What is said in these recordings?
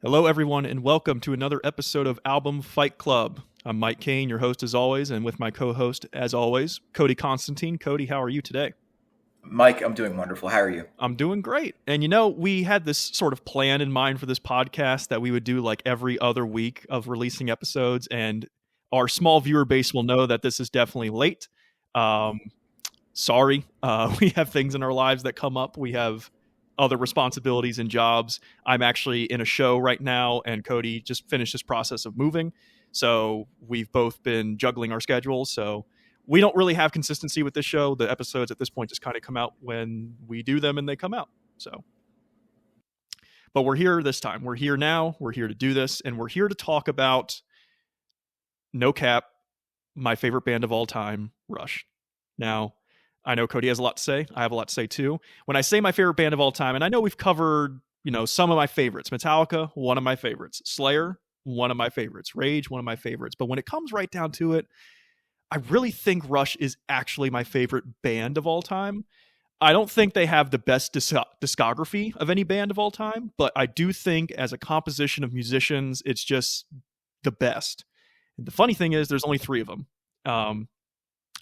Hello, everyone, and welcome to another episode of Album Fight Club. I'm Mike Kane, your host as always, and with my co-host as always, Cody Constantine. Cody, how are you today? Mike, I'm doing wonderful. How are you? I'm doing great. And we had this sort of plan in mind for this podcast that we would do like every other week of releasing episodes, and our small viewer base will know that this is definitely late. Sorry, we have things in our lives that come up. We have other responsibilities and jobs. I'm actually in a show right now, and Cody just finished this process of moving. So we've both been juggling our schedules. So we don't really have consistency with this show. The episodes at this point just kind of come out when we do them and they come out. So, but we're here this time. We're here now. We're here to do this, and we're here to talk about, no cap, my favorite band of all time, Rush. Now, I know Cody has a lot to say. I have a lot to say too. When I say my favorite band of all time, and I know we've covered, some of my favorites. Metallica, one of my favorites. Slayer, one of my favorites. Rage, one of my favorites. But when it comes right down to it, I really think Rush is actually my favorite band of all time. I don't think they have the best discography of any band of all time, but I do think as a composition of musicians, it's just the best. And the funny thing is there's only three of them.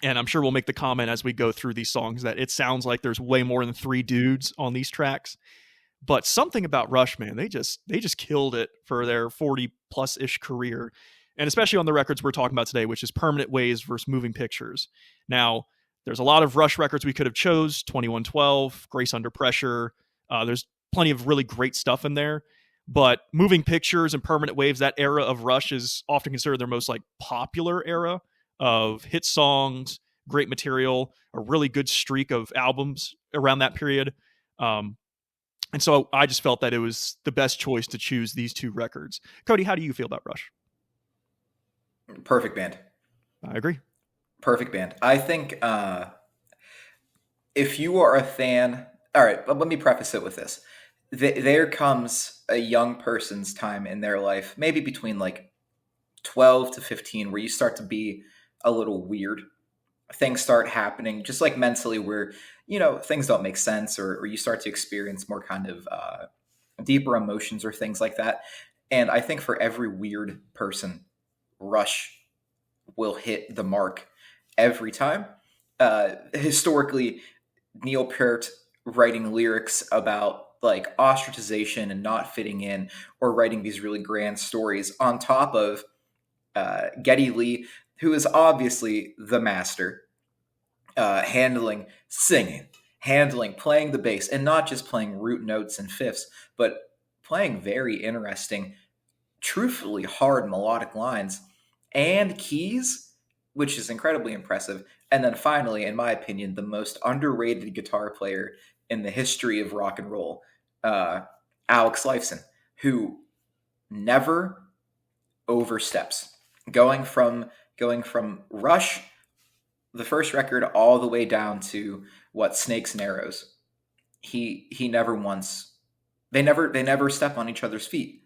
And I'm sure we'll make the comment as we go through these songs that it sounds like there's way more than three dudes on these tracks. But something about Rush, man, they just killed it for their 40-plus-ish career. And especially on the records we're talking about today, which is Permanent Waves versus Moving Pictures. Now, there's a lot of Rush records we could have chose, 2112, Grace Under Pressure. There's plenty of really great stuff in there. But Moving Pictures and Permanent Waves, that era of Rush is often considered their most popular era of hit songs, great material, a really good streak of albums around that period. And so I just felt that it was the best choice to choose these two records. Cody, how do you feel about Rush? Perfect band. I agree. Perfect band. I think if you are a fan... All right, but let me preface it with this. There comes a young person's time in their life, maybe between 12 to 15, where you start to be a little weird. Things start happening just mentally where, things don't make sense or you start to experience more kind of deeper emotions or things like that. And I think for every weird person, Rush will hit the mark every time. Historically, Neil Peart writing lyrics about ostracization and not fitting in, or writing these really grand stories on top of Geddy Lee, who is obviously the master, handling singing, playing the bass, and not just playing root notes and fifths, but playing very interesting, truthfully hard melodic lines and keys, which is incredibly impressive. And then finally, in my opinion, the most underrated guitar player in the history of rock and roll, Alex Lifeson, who never oversteps. Going from Rush, the first record, all the way down to Snakes and Arrows, he never once, they never step on each other's feet.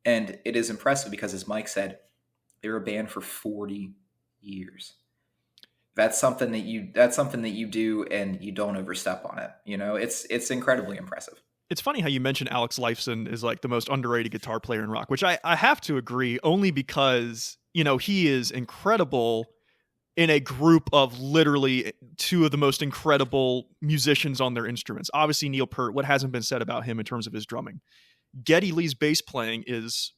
And it is impressive because, as Mike said, they were a band for 40 years. That's something that you do, and you don't overstep on it. It's incredibly impressive. It's funny how you mentioned Alex Lifeson is the most underrated guitar player in rock, which I have to agree, only because, he is incredible in a group of literally two of the most incredible musicians on their instruments. Obviously, Neil Peart, what hasn't been said about him in terms of his drumming. Geddy Lee's bass playing is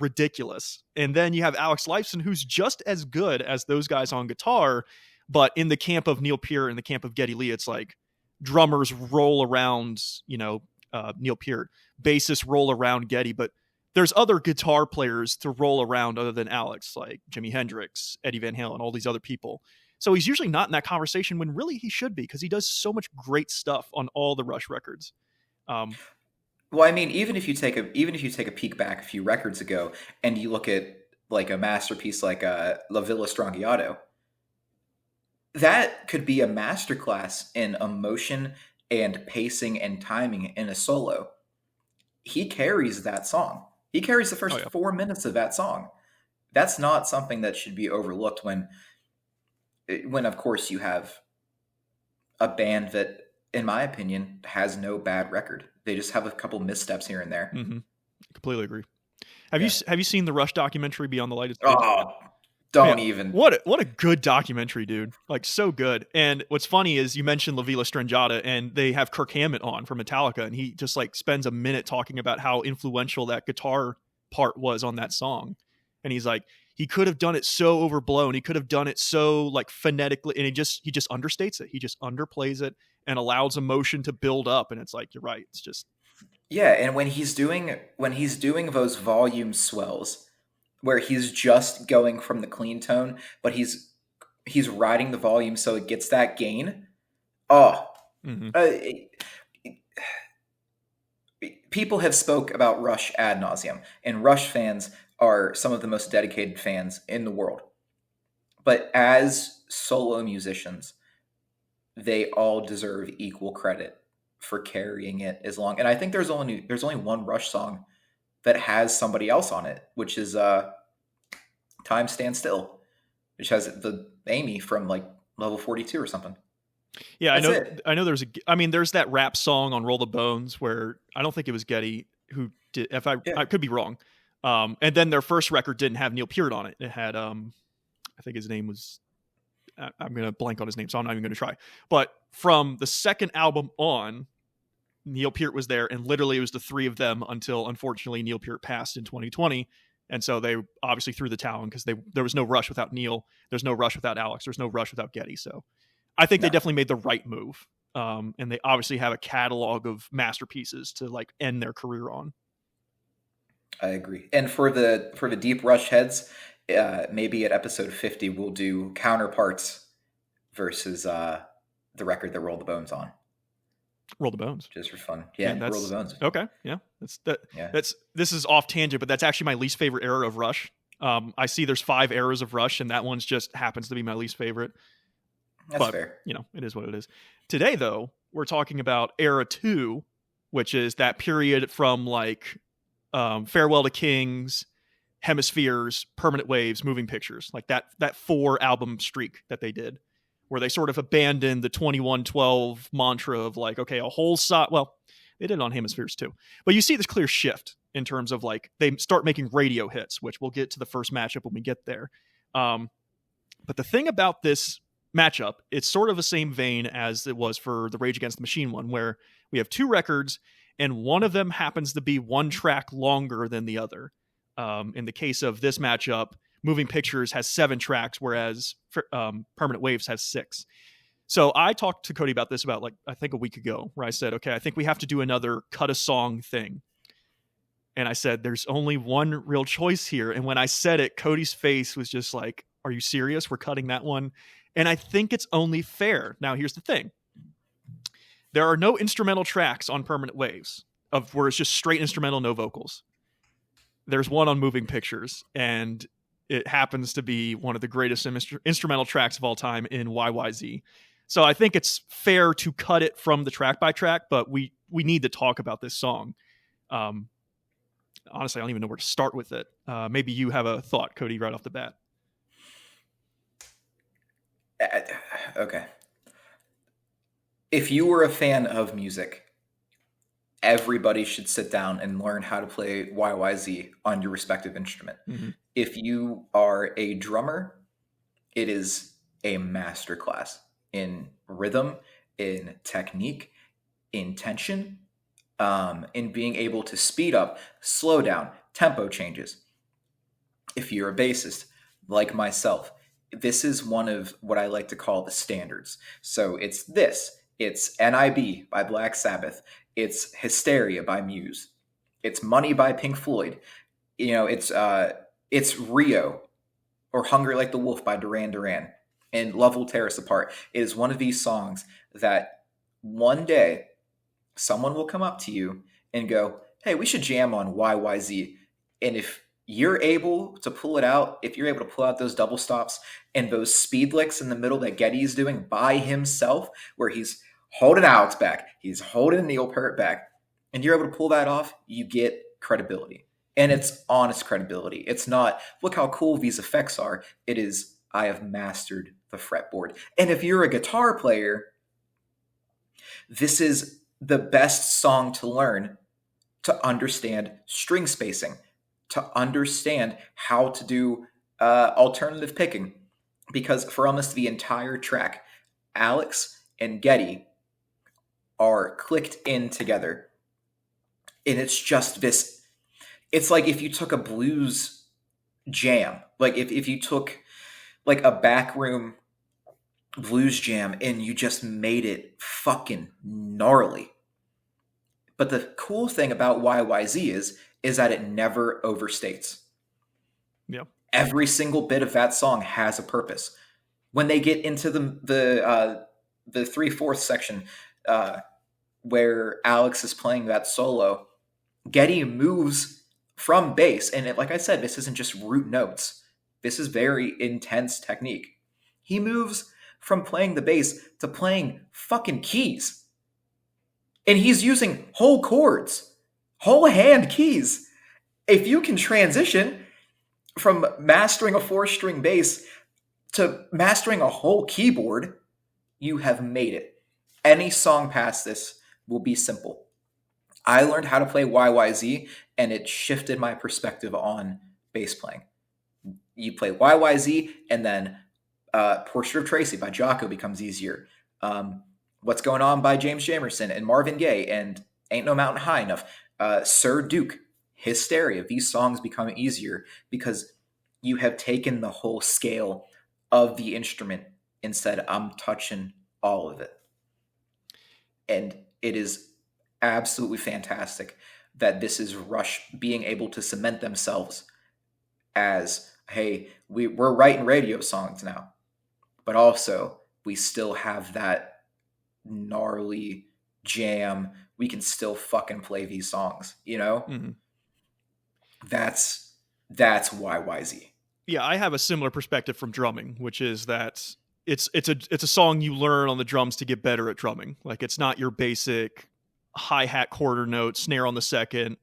ridiculous. And then you have Alex Lifeson, who's just as good as those guys on guitar, but in the camp of Neil Peart and the camp of Geddy Lee, it's drummers roll around, Neil Peart, bassists roll around Geddy, but there's other guitar players to roll around other than Alex, like Jimi Hendrix, Eddie Van Halen, all these other people. So he's usually not in that conversation when really he should be, because he does so much great stuff on all the Rush records. Well, I mean, even if you take a peek back a few records ago and you look at a masterpiece like La Villa Strangiato, that could be a masterclass in emotion and pacing and timing in a solo. He carries that song. He carries the first 4 minutes of that song. That's not something that should be overlooked when of course you have a band that, in my opinion, has no bad record. They just have a couple missteps here and there. Mm-hmm. Completely agree. Have Yeah. you seen the Rush documentary Beyond the Lighted Stage? Oh, Man, don't even. what a good documentary, dude! Like so good. And what's funny is you mentioned La Villa Strangata, and they have Kirk Hammett on from Metallica, and he just like spends a minute talking about how influential that guitar part was on that song. And he's like, he could have done it so overblown, he could have done it so like phonetically, and he just understates it. He just underplays it and allows emotion to build up. And it's like, you're right. It's just Yeah, and when he's doing those volume swells where he's just going from the clean tone, but he's riding the volume so it gets that gain. Oh, mm-hmm. it, people have spoke about Rush ad nauseum, and Rush fans are some of the most dedicated fans in the world. But as solo musicians, they all deserve equal credit for carrying it as long. And I think there's only one Rush song that has somebody else on it, which is "Time Stand Still," which has the Amy from like level 42 or something. Yeah, That's it. I know. There's that rap song on Roll the Bones where I don't think it was Getty who did. If Yeah. I could be wrong. And then their first record didn't have Neil Peart on it. It had I think his name was. I'm gonna blank on his name, so I'm not even gonna try. But from the second album on, Neil Peart was there, and literally it was the three of them until unfortunately Neil Peart passed in 2020. And so they obviously threw the towel because there was no Rush without Neil. There's no Rush without Alex. There's no Rush without Getty. So I think they No, definitely made the right move. And they obviously have a catalog of masterpieces to like end their career on. I agree. And for the deep Rush heads, maybe at episode 50 we'll do Counterparts versus the record that Roll the Bones on, Roll the Bones. just for fun. Yeah, that's Roll the Bones. okay. Yeah, Yeah. this is off tangent, but that's actually my least favorite era of Rush. I see there's 5 eras of Rush, and that one's just happens to be my least favorite. That's fair. You know, it is what it is. Today, though, we're talking about era 2, which is that period from like Farewell to Kings, Hemispheres, Permanent Waves, Moving Pictures, like that 4 album streak that they did, where they sort of abandoned the 21-12 mantra of like, okay, a whole side. Well, they did it on Hemispheres too, but you see this clear shift in terms of like they start making radio hits, which we'll get to the first matchup when we get there. But the thing about this matchup, it's sort of the same vein as it was for the Rage Against the Machine one, where we have 2 records and one of them happens to be 1 track longer than the other. In the case of this matchup, Moving Pictures has 7 tracks, whereas Permanent Waves has 6. So I talked to Cody about this about like I think a week ago, where I said, okay, I think we have to do another cut a song thing. And I said, there's only one real choice here. And when I said it, Cody's face was just like, are you serious? We're cutting that one. And I think it's only fair. Now, here's the thing. There are no instrumental tracks on Permanent Waves of where it's just straight instrumental, no vocals. There's one on Moving Pictures, and it happens to be one of the greatest instrumental tracks of all time in YYZ. So I think it's fair to cut it from the track by track, but we need to talk about this song. Honestly, I don't even know where to start with it. Maybe you have a thought, Cody, right off the bat. Okay. If you were a fan of music, everybody should sit down and learn how to play YYZ on your respective instrument. Mm-hmm. If you are a drummer, it is a masterclass in rhythm, in technique, in tension, in being able to speed up, slow down, tempo changes. If you're a bassist, like myself, this is one of what I like to call the standards. So it's NIB by Black Sabbath. It's Hysteria by Muse. It's Money by Pink Floyd. You know, it's Rio or Hungry Like the Wolf by Duran Duran. And Love Will Tear Us Apart. It is one of these songs that one day someone will come up to you and go, hey, we should jam on YYZ. And if you're able to pull it out, if you're able to pull out those double stops and those speed licks in the middle that Getty is doing by himself, where he's holding Alex back, he's holding Neil Peart back, and you're able to pull that off, you get credibility. And it's honest credibility. It's not, look how cool these effects are. It is, I have mastered the fretboard. And if you're a guitar player, this is the best song to learn to understand string spacing, to understand how to do alternative picking. Because for almost the entire track, Alex and Getty are clicked in together. And it's just this, it's like if you took a blues jam, like if you took like a backroom blues jam and you just made it fucking gnarly. But the cool thing about YYZ is that it never overstates. Yeah. Every single bit of that song has a purpose. When they get into the 3/4 section where Alex is playing that solo, Getty moves from bass, and like I said, this isn't just root notes. This is very intense technique. He moves from playing the bass to playing fucking keys. And he's using whole chords, whole hand keys. If you can transition from mastering a 4-string bass to mastering a whole keyboard, you have made it. Any song past this will be simple. I learned how to play YYZ, and it shifted my perspective on bass playing. You play YYZ, and then Portrait of Tracy by Jocko becomes easier. What's Going On by James Jamerson and Marvin Gaye, and Ain't No Mountain High Enough. Sir Duke, Hysteria. These songs become easier because you have taken the whole scale of the instrument and said, I'm touching all of it. And it is absolutely fantastic that this is Rush being able to cement themselves as, hey, we're writing radio songs now, but also we still have that gnarly jam. We can still fucking play these songs, you know? Mm-hmm. That's YYZ. Yeah, I have a similar perspective from drumming, which is that it's a song you learn on the drums to get better at drumming. Like, it's not your basic hi-hat quarter note, snare on the second,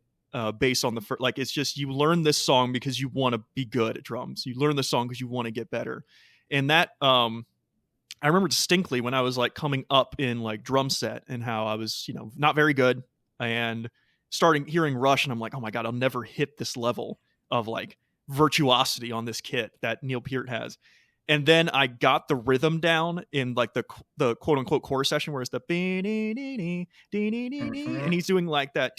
bass on the first. Like, it's just, you learn this song because you want to be good at drums. You learn the song because you want to get better. And that, I remember distinctly when I was like coming up in like drum set and how I was, not very good, and starting hearing Rush, and I'm like, oh my God, I'll never hit this level of like virtuosity on this kit that Neil Peart has. And then I got the rhythm down in like the quote unquote chorus session where it's the and he's doing like that,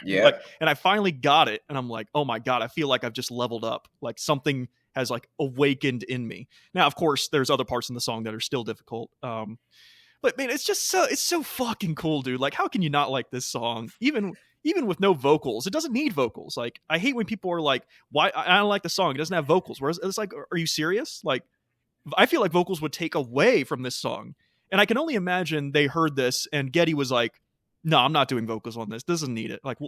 Yeah. like, and I finally got it, and I'm like, oh my God, I feel like I've just leveled up. Like, something has like awakened in me. Now, of course, there's other parts in the song that are still difficult. But man, it's so fucking cool, dude. Like, how can you not like this song? Even with no vocals, it doesn't need vocals. Like, I hate when people are like, why I don't like the song, it doesn't have vocals. Whereas it's like, are you serious? Like, I feel like vocals would take away from this song. And I can only imagine they heard this and Getty was like, no, I'm not doing vocals on this. Doesn't need it. Like,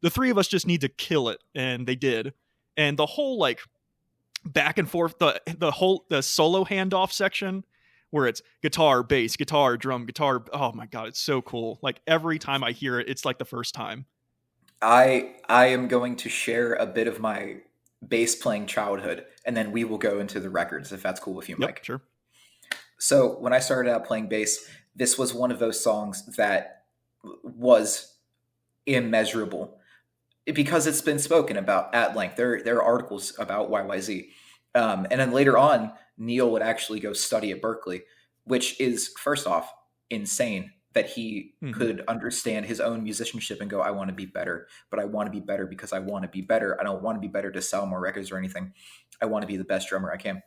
the three of us just need to kill it. And they did. And the whole like back and forth, the solo handoff section where it's guitar, bass, guitar, drum, guitar. Oh my God, it's so cool. Like, every time I hear it, it's like the first time. I am going to share a bit of my bass playing childhood, and then we will go into the records, if that's cool with you, Mike. Yep, sure. So when I started out playing bass, this was one of those songs that was immeasurable because it's been spoken about at length. There are articles about YYZ. And then later on, Neil would actually go study at Berkeley, which is, first off, insane that he could understand his own musicianship and go, I want to be better, but I want to be better because I want to be better. I don't want to be better to sell more records or anything. I want to be the best drummer I can.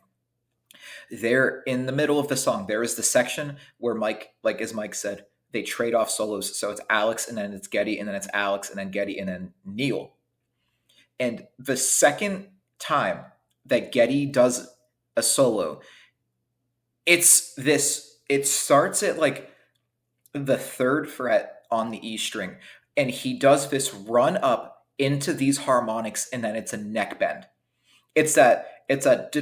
There, in the middle of the song, there is the section where Mike, like as Mike said, they trade off solos. So it's Alex, and then it's Getty, and then it's Alex, and then Getty, and then Neil. And the second time that Getty does a solo, it starts at like the 3rd fret on the E string, and he does this run up into these harmonics, and then it's a neck bend. It's a but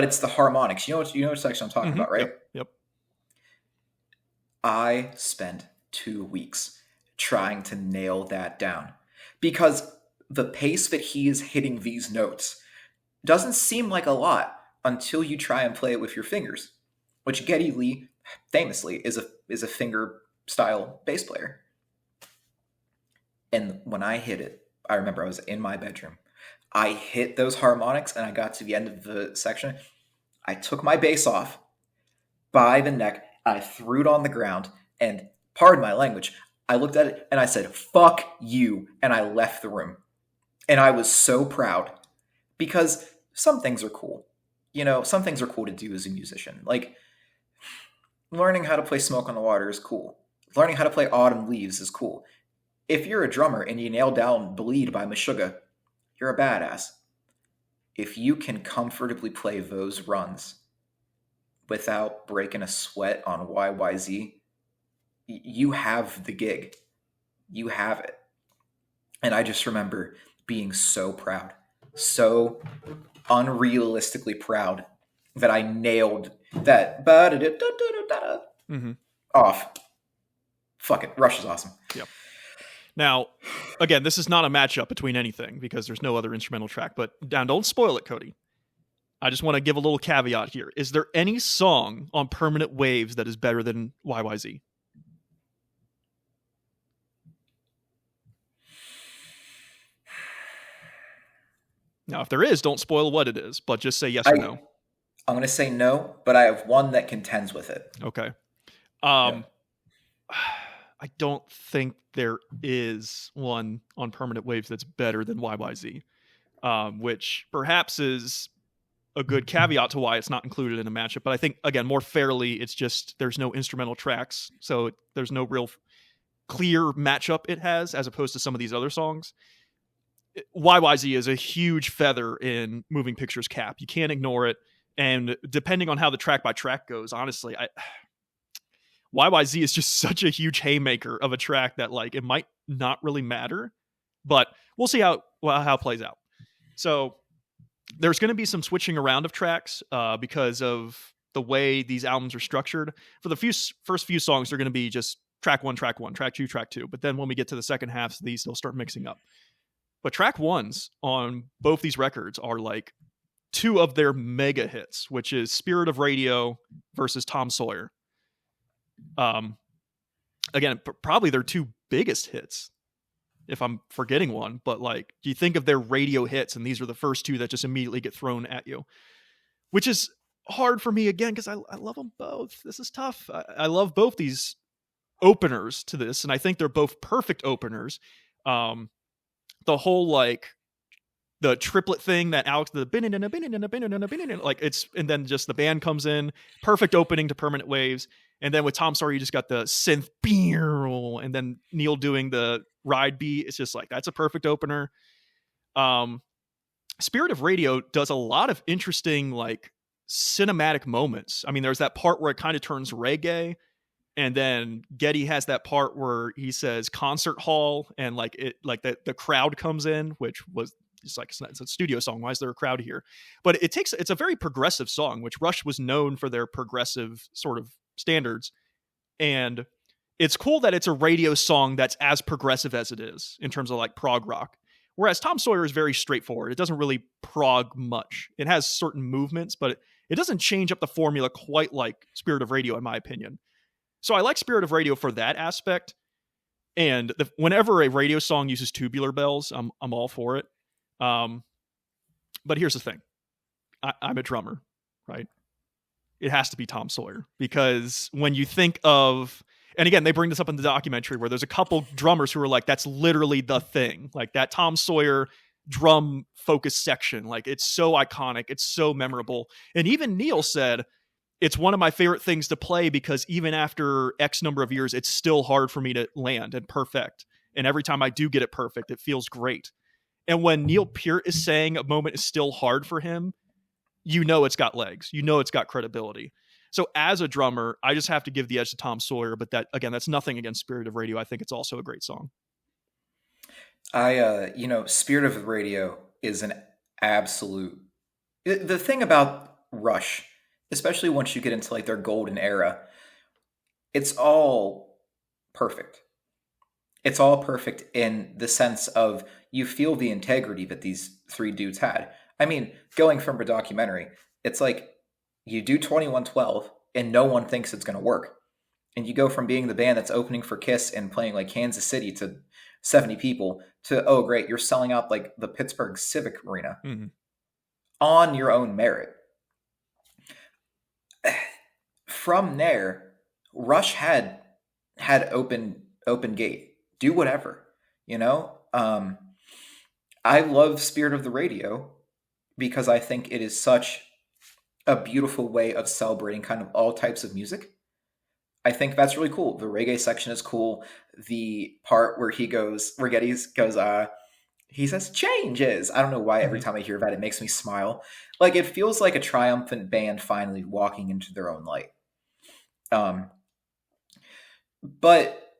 it's the harmonics. You know what section I'm talking about, right? Yep. I spent 2 weeks trying to nail that down because the pace that he is hitting these notes doesn't seem like a lot until you try and play it with your fingers, which Geddy Lee famously is a finger style bass player. And when I hit it, I remember I was in my bedroom. I hit those harmonics and I got to the end of the section. I took my bass off by the neck. I threw it on the ground and, pardon my language, I looked at it and I said, fuck you. And I left the room. And I was so proud because some things are cool. You know, some things are cool to do as a musician. Like, learning how to play Smoke on the Water is cool. Learning how to play Autumn Leaves is cool. If you're a drummer and you nail down Bleed by Meshuggah, you're a badass. If you can comfortably play those runs without breaking a sweat on YYZ, you have the gig. You have it. And I just remember being so proud, so unrealistically proud that I nailed that off. Fuck it. Rush is awesome. Yep. Now, again, this is not a matchup between anything because there's no other instrumental track, but now don't spoil it, Cody. I just want to give a little caveat here. Is there any song on Permanent Waves that is better than YYZ? Now, if there is, don't spoil what it is, but just say yes or no. I'm going to say no, but I have one that contends with it. Okay. Yeah. I don't think there is one on Permanent Waves that's better than YYZ, which perhaps is a good caveat to why it's not included in a matchup. But I think, again, more fairly, it's just there's no instrumental tracks, so there's no real clear matchup it has as opposed to some of these other songs. YYZ is a huge feather in Moving Pictures' cap. You can't ignore it. And depending on how the track by track goes, honestly, YYZ is just such a huge haymaker of a track that, like, it might not really matter, but we'll see how it plays out. So there's going to be some switching around of tracks because of the way these albums are structured. For the first few songs, they're going to be just track one, track two, track two. But then when we get to the second halves of these, they'll start mixing up. But track ones on both these records are like two of their mega hits, which is Spirit of Radio versus Tom Sawyer. Again, probably their two biggest hits, if I'm forgetting one, but like, you think of their radio hits and these are the first two that just immediately get thrown at you, which is hard for me again, because I love them both. This is tough. I love both these openers to this, and I think they're both perfect openers. The whole, like, the triplet thing that Alex, like, it's, and then just the band comes in, perfect opening to Permanent Waves. And then with Tom Sawyer, you just got the synth, and then Neil doing the ride beat. It's just like, that's a perfect opener. Spirit of Radio does a lot of interesting, like, cinematic moments. I mean, there's that part where it kind of turns reggae, and then Geddy has that part where he says concert hall, and like it, like the crowd comes in, which was just like, it's a studio song. Why is there a crowd here? But it's a very progressive song, which Rush was known for their progressive sort of standards. And it's cool that it's a radio song that's as progressive as it is in terms of like prog rock. Whereas Tom Sawyer is very straightforward. It doesn't really prog much. It has certain movements, but it doesn't change up the formula quite like Spirit of Radio, in my opinion. So I like Spirit of Radio for that aspect. And whenever a radio song uses tubular bells, I'm all for it. But here's the thing. I'm a drummer, right? It has to be Tom Sawyer, because when you think of, and again, they bring this up in the documentary where there's a couple drummers who are like, that's literally the thing. Like, that Tom Sawyer drum focus section, like, it's so iconic. It's so memorable. And even Neil said, it's one of my favorite things to play because even after X number of years, it's still hard for me to land and perfect. And every time I do get it perfect, it feels great. And when Neil Peart is saying a moment is still hard for him, you know it's got legs. You know it's got credibility. So as a drummer, I just have to give the edge to Tom Sawyer. But that, again, that's nothing against Spirit of Radio. I think it's also a great song. Spirit of Radio is an absolute... The thing about Rush, especially once you get into like their golden era, it's all perfect. It's all perfect in the sense of you feel the integrity that these three dudes had. I mean, going from a documentary, it's like you do 2112 and no one thinks it's going to work. And you go from being the band that's opening for Kiss and playing like Kansas City to 70 people to, oh, great, you're selling out like the Pittsburgh Civic Arena Mm-hmm. on your own merit. From there, Rush had open gate. Do whatever, you know. I love Spirit of the Radio because I think it is such a beautiful way of celebrating kind of all types of music. I think that's really cool. The reggae section is cool. The part where Getty goes, he says changes. I don't know why every time I hear that it makes me smile. Like it feels like a triumphant band finally walking into their own light. But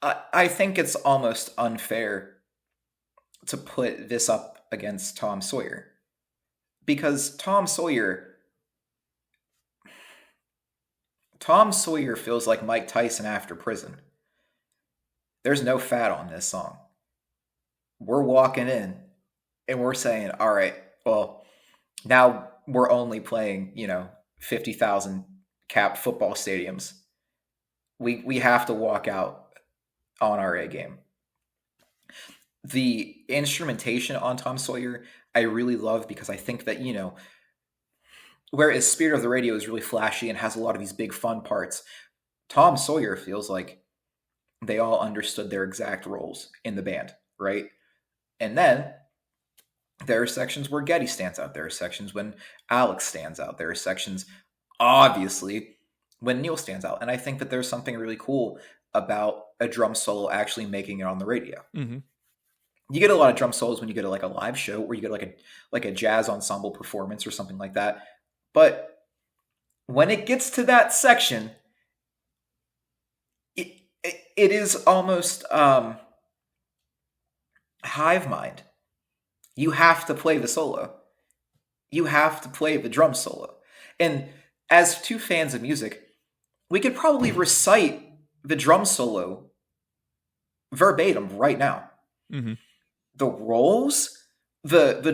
I think it's almost unfair to put this up against Tom Sawyer because Tom Sawyer feels like Mike Tyson after prison. There's no fat on this song. We're walking in and we're saying, all right, well, now we're only playing, 50,000 cap football stadiums. We have to walk out on our A game. The instrumentation on Tom Sawyer, I really love because I think that, whereas Spirit of the Radio is really flashy and has a lot of these big fun parts, Tom Sawyer feels like they all understood their exact roles in the band, right? And then there are sections where Getty stands out. There are sections when Alex stands out. There are sections, obviously, when Neil stands out. And I think that there's something really cool about a drum solo actually making it on the radio. Mm-hmm. You get a lot of drum solos when you go to like a live show or you get like a jazz ensemble performance or something like that. But when it gets to that section, it is almost hive mind. You have to play the solo. You have to play the drum solo. And as two fans of music, we could probably recite the drum solo verbatim right now. Mm-hmm. The rolls, that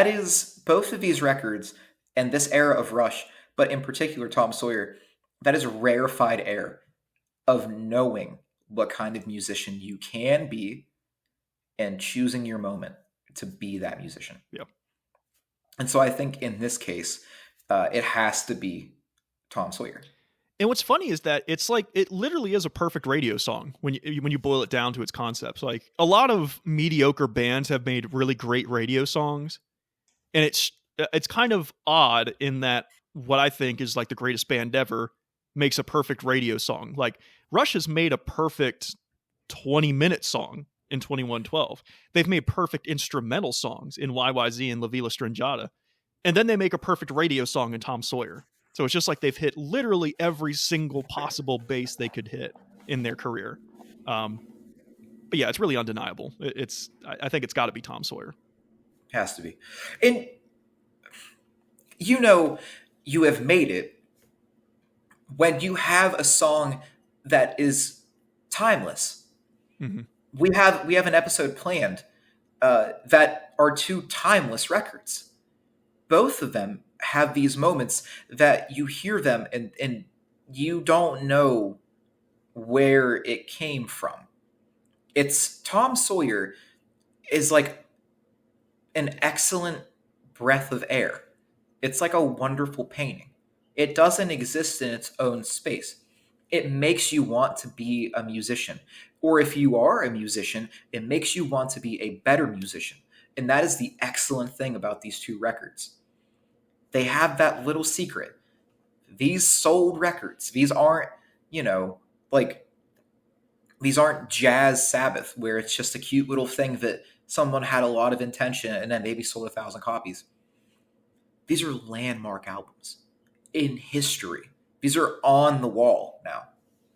is both of these records and this era of Rush, but in particular Tom Sawyer, that is rarefied air of knowing what kind of musician you can be and choosing your moment to be that musician. Yeah. And so I think in this case, it has to be Tom Sawyer. And what's funny is that it's like it literally is a perfect radio song when you boil it down to its concepts. Like a lot of mediocre bands have made really great radio songs, and it's kind of odd in that what I think is like the greatest band ever makes a perfect radio song. Like Rush has made a perfect 20-minute song in 2112. They've made perfect instrumental songs in YYZ and La Villa Stringata, and then they make a perfect radio song in Tom Sawyer. So it's just like they've hit literally every single possible base they could hit in their career. But yeah, it's really undeniable. I think it's got to be Tom Sawyer. Has to be. And you have made it when you have a song that is timeless. Mm-hmm. We have an episode planned that are two timeless records. Both of them have these moments that you hear them and you don't know where it came from. It's Tom Sawyer is like an excellent breath of air. It's like a wonderful painting. It doesn't exist in its own space. It makes you want to be a musician. Or if you are a musician, it makes you want to be a better musician. And that is the excellent thing about these two records. They have that little secret. These sold records. These aren't, these aren't Jazz Sabbath where it's just a cute little thing that someone had a lot of intention and then maybe sold 1,000 copies. These are landmark albums in history. These are on the wall now.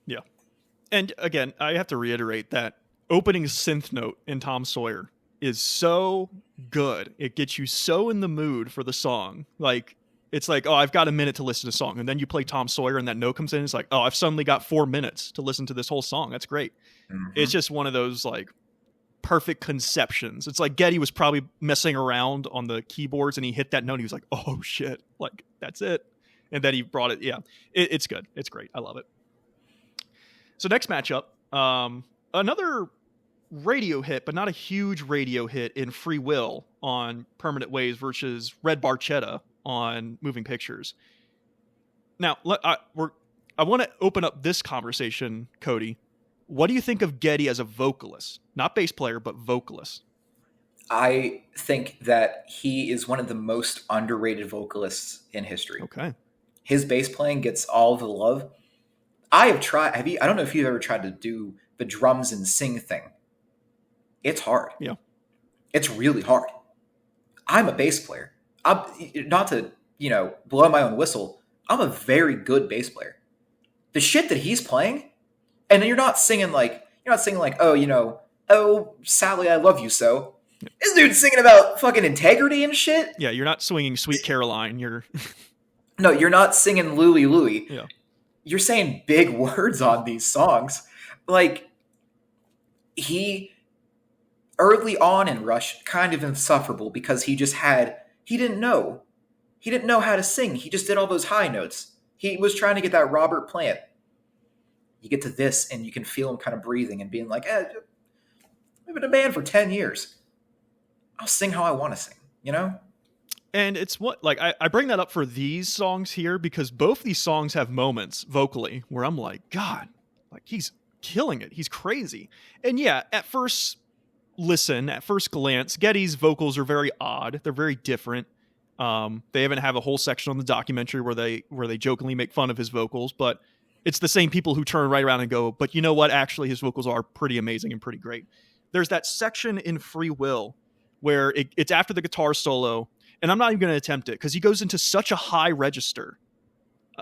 Yeah. And again, I have to reiterate that opening synth note in Tom Sawyer is so good. It gets you so in the mood for the song. Like, it's like, oh, I've got a minute to listen to a song. And then you play Tom Sawyer and that note comes in. It's like, oh, I've suddenly got 4 minutes to listen to this whole song. That's great. Mm-hmm. It's just one of those, like, perfect conceptions. It's like Geddy was probably messing around on the keyboards and he hit that note and he was like, oh shit, like that's it. And then he brought it. Yeah, it's good. It's great. I love it. So next matchup, another radio hit, but not a huge radio hit in Free Will on Permanent Waves versus Red Barchetta on Moving Pictures. Now, I want to open up this conversation, Cody. What do you think of Geddy as a vocalist? Not bass player, but vocalist. I think that he is one of the most underrated vocalists in history. Okay. His bass playing gets all the love. I have tried. I don't know if you've ever tried to do the drums and sing thing. It's hard. Yeah. It's really hard. I'm a bass player. I'm not to, blow my own whistle. I'm a very good bass player. The shit that he's playing, and you're not singing like, oh, Sally, I love you so. This dude's singing about fucking integrity and shit. Yeah, you're not swinging Sweet Caroline. No, you're not singing Louie Louie. Yeah. You're saying big words on these songs. Like, he, early on in Rush, kind of insufferable because he didn't know. He didn't know how to sing. He just did all those high notes. He was trying to get that Robert Plant. You get to this and you can feel him kind of breathing and being like, I've been a band for 10 years. I'll sing how I want to sing, And it's I bring that up for these songs here because both these songs have moments vocally where I'm like, God, like he's killing it. He's crazy. And yeah, at first glance, Geddy's vocals are very odd. They're very different. They even have a whole section on the documentary where they jokingly make fun of his vocals, but it's the same people who turn right around and go, but you know what? Actually, his vocals are pretty amazing and pretty great. There's that section in Free Will where it's after the guitar solo, and I'm not even going to attempt it because he goes into such a high register,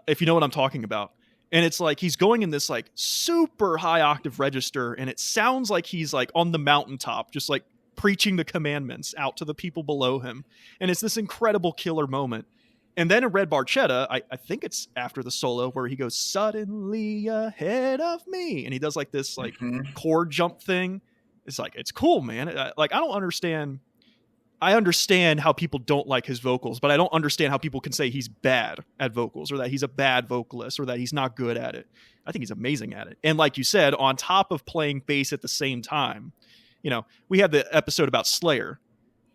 if you know what I'm talking about. And it's like he's going in this like super high octave register, and it sounds like he's like on the mountaintop, just like preaching the commandments out to the people below him. And it's this incredible killer moment. And then in Red Barchetta, I think it's after the solo where he goes, suddenly ahead of me. And he does like this like chord jump thing. It's like, it's cool, man. I don't understand. I understand how people don't like his vocals, but I don't understand how people can say he's bad at vocals or that he's a bad vocalist or that he's not good at it. I think he's amazing at it. And like you said, on top of playing bass at the same time, we had the episode about Slayer.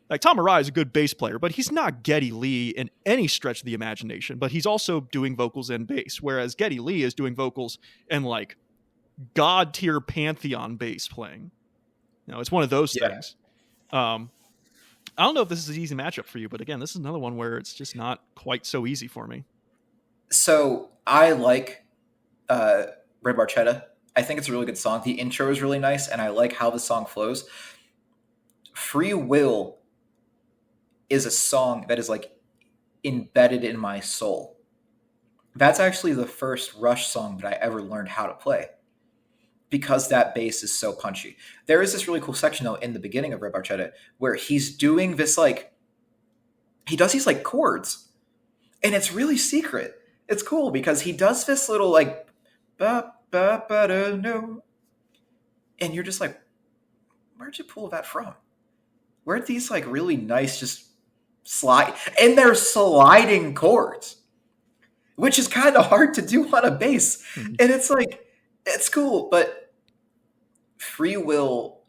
Like Tom Araya is a good bass player, but he's not Geddy Lee in any stretch of the imagination, but he's also doing vocals and bass, whereas Geddy Lee is doing vocals and like god tier pantheon bass playing. It's one of those things. I don't know if this is an easy matchup for you, but again, this is another one where it's just not quite so easy for me. So I like Red Barchetta. I think it's a really good song. The intro is really nice, and I like how the song flows. Free Will is a song that is like embedded in my soul. That's actually the first Rush song that I ever learned how to play because that bass is so punchy. There is this really cool section though in the beginning of Red Barchetta where he's doing this he does these like chords, and it's really secret. It's cool because he does this little like ba ba ba da no, and you're just like, where'd you pull that from? Where'd these like really nice just slide, and they're sliding chords, which is kind of hard to do on a bass. And it's like, it's cool, but Free Will,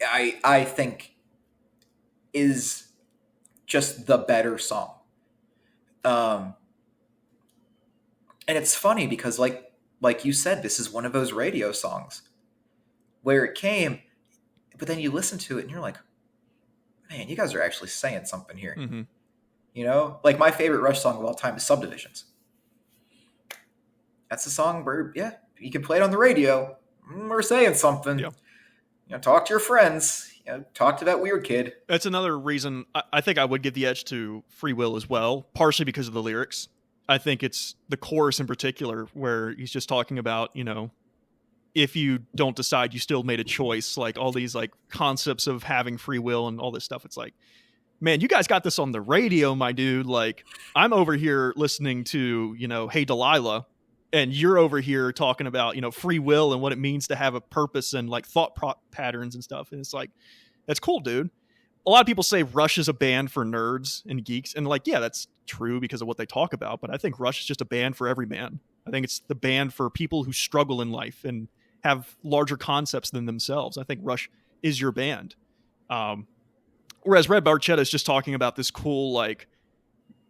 I think, is just the better song. And it's funny because like you said, this is one of those radio songs where it came, but then you listen to it and you're like, man, you guys are actually saying something here. Mm-hmm. Like my favorite Rush song of all time is Subdivisions. That's a song where, yeah, you can play it on the radio. We're saying something. Yeah. Talk to your friends. Talk to that weird kid. That's another reason I think I would give the edge to Free Will as well, partially because of the lyrics. I think it's the chorus in particular where he's just talking about, if you don't decide, you still made a choice, like all these like concepts of having free will and all this stuff. It's like, man, you guys got this on the radio, my dude. Like I'm over here listening to, Hey Delilah, and you're over here talking about, free will and what it means to have a purpose and like thought patterns and stuff. And it's like, that's cool, dude. A lot of people say Rush is a band for nerds and geeks. And like, yeah, that's true because of what they talk about. But I think Rush is just a band for every man. I think it's the band for people who struggle in life and have larger concepts than themselves. I think Rush is your band. Whereas Red Barchetta is just talking about this cool, like,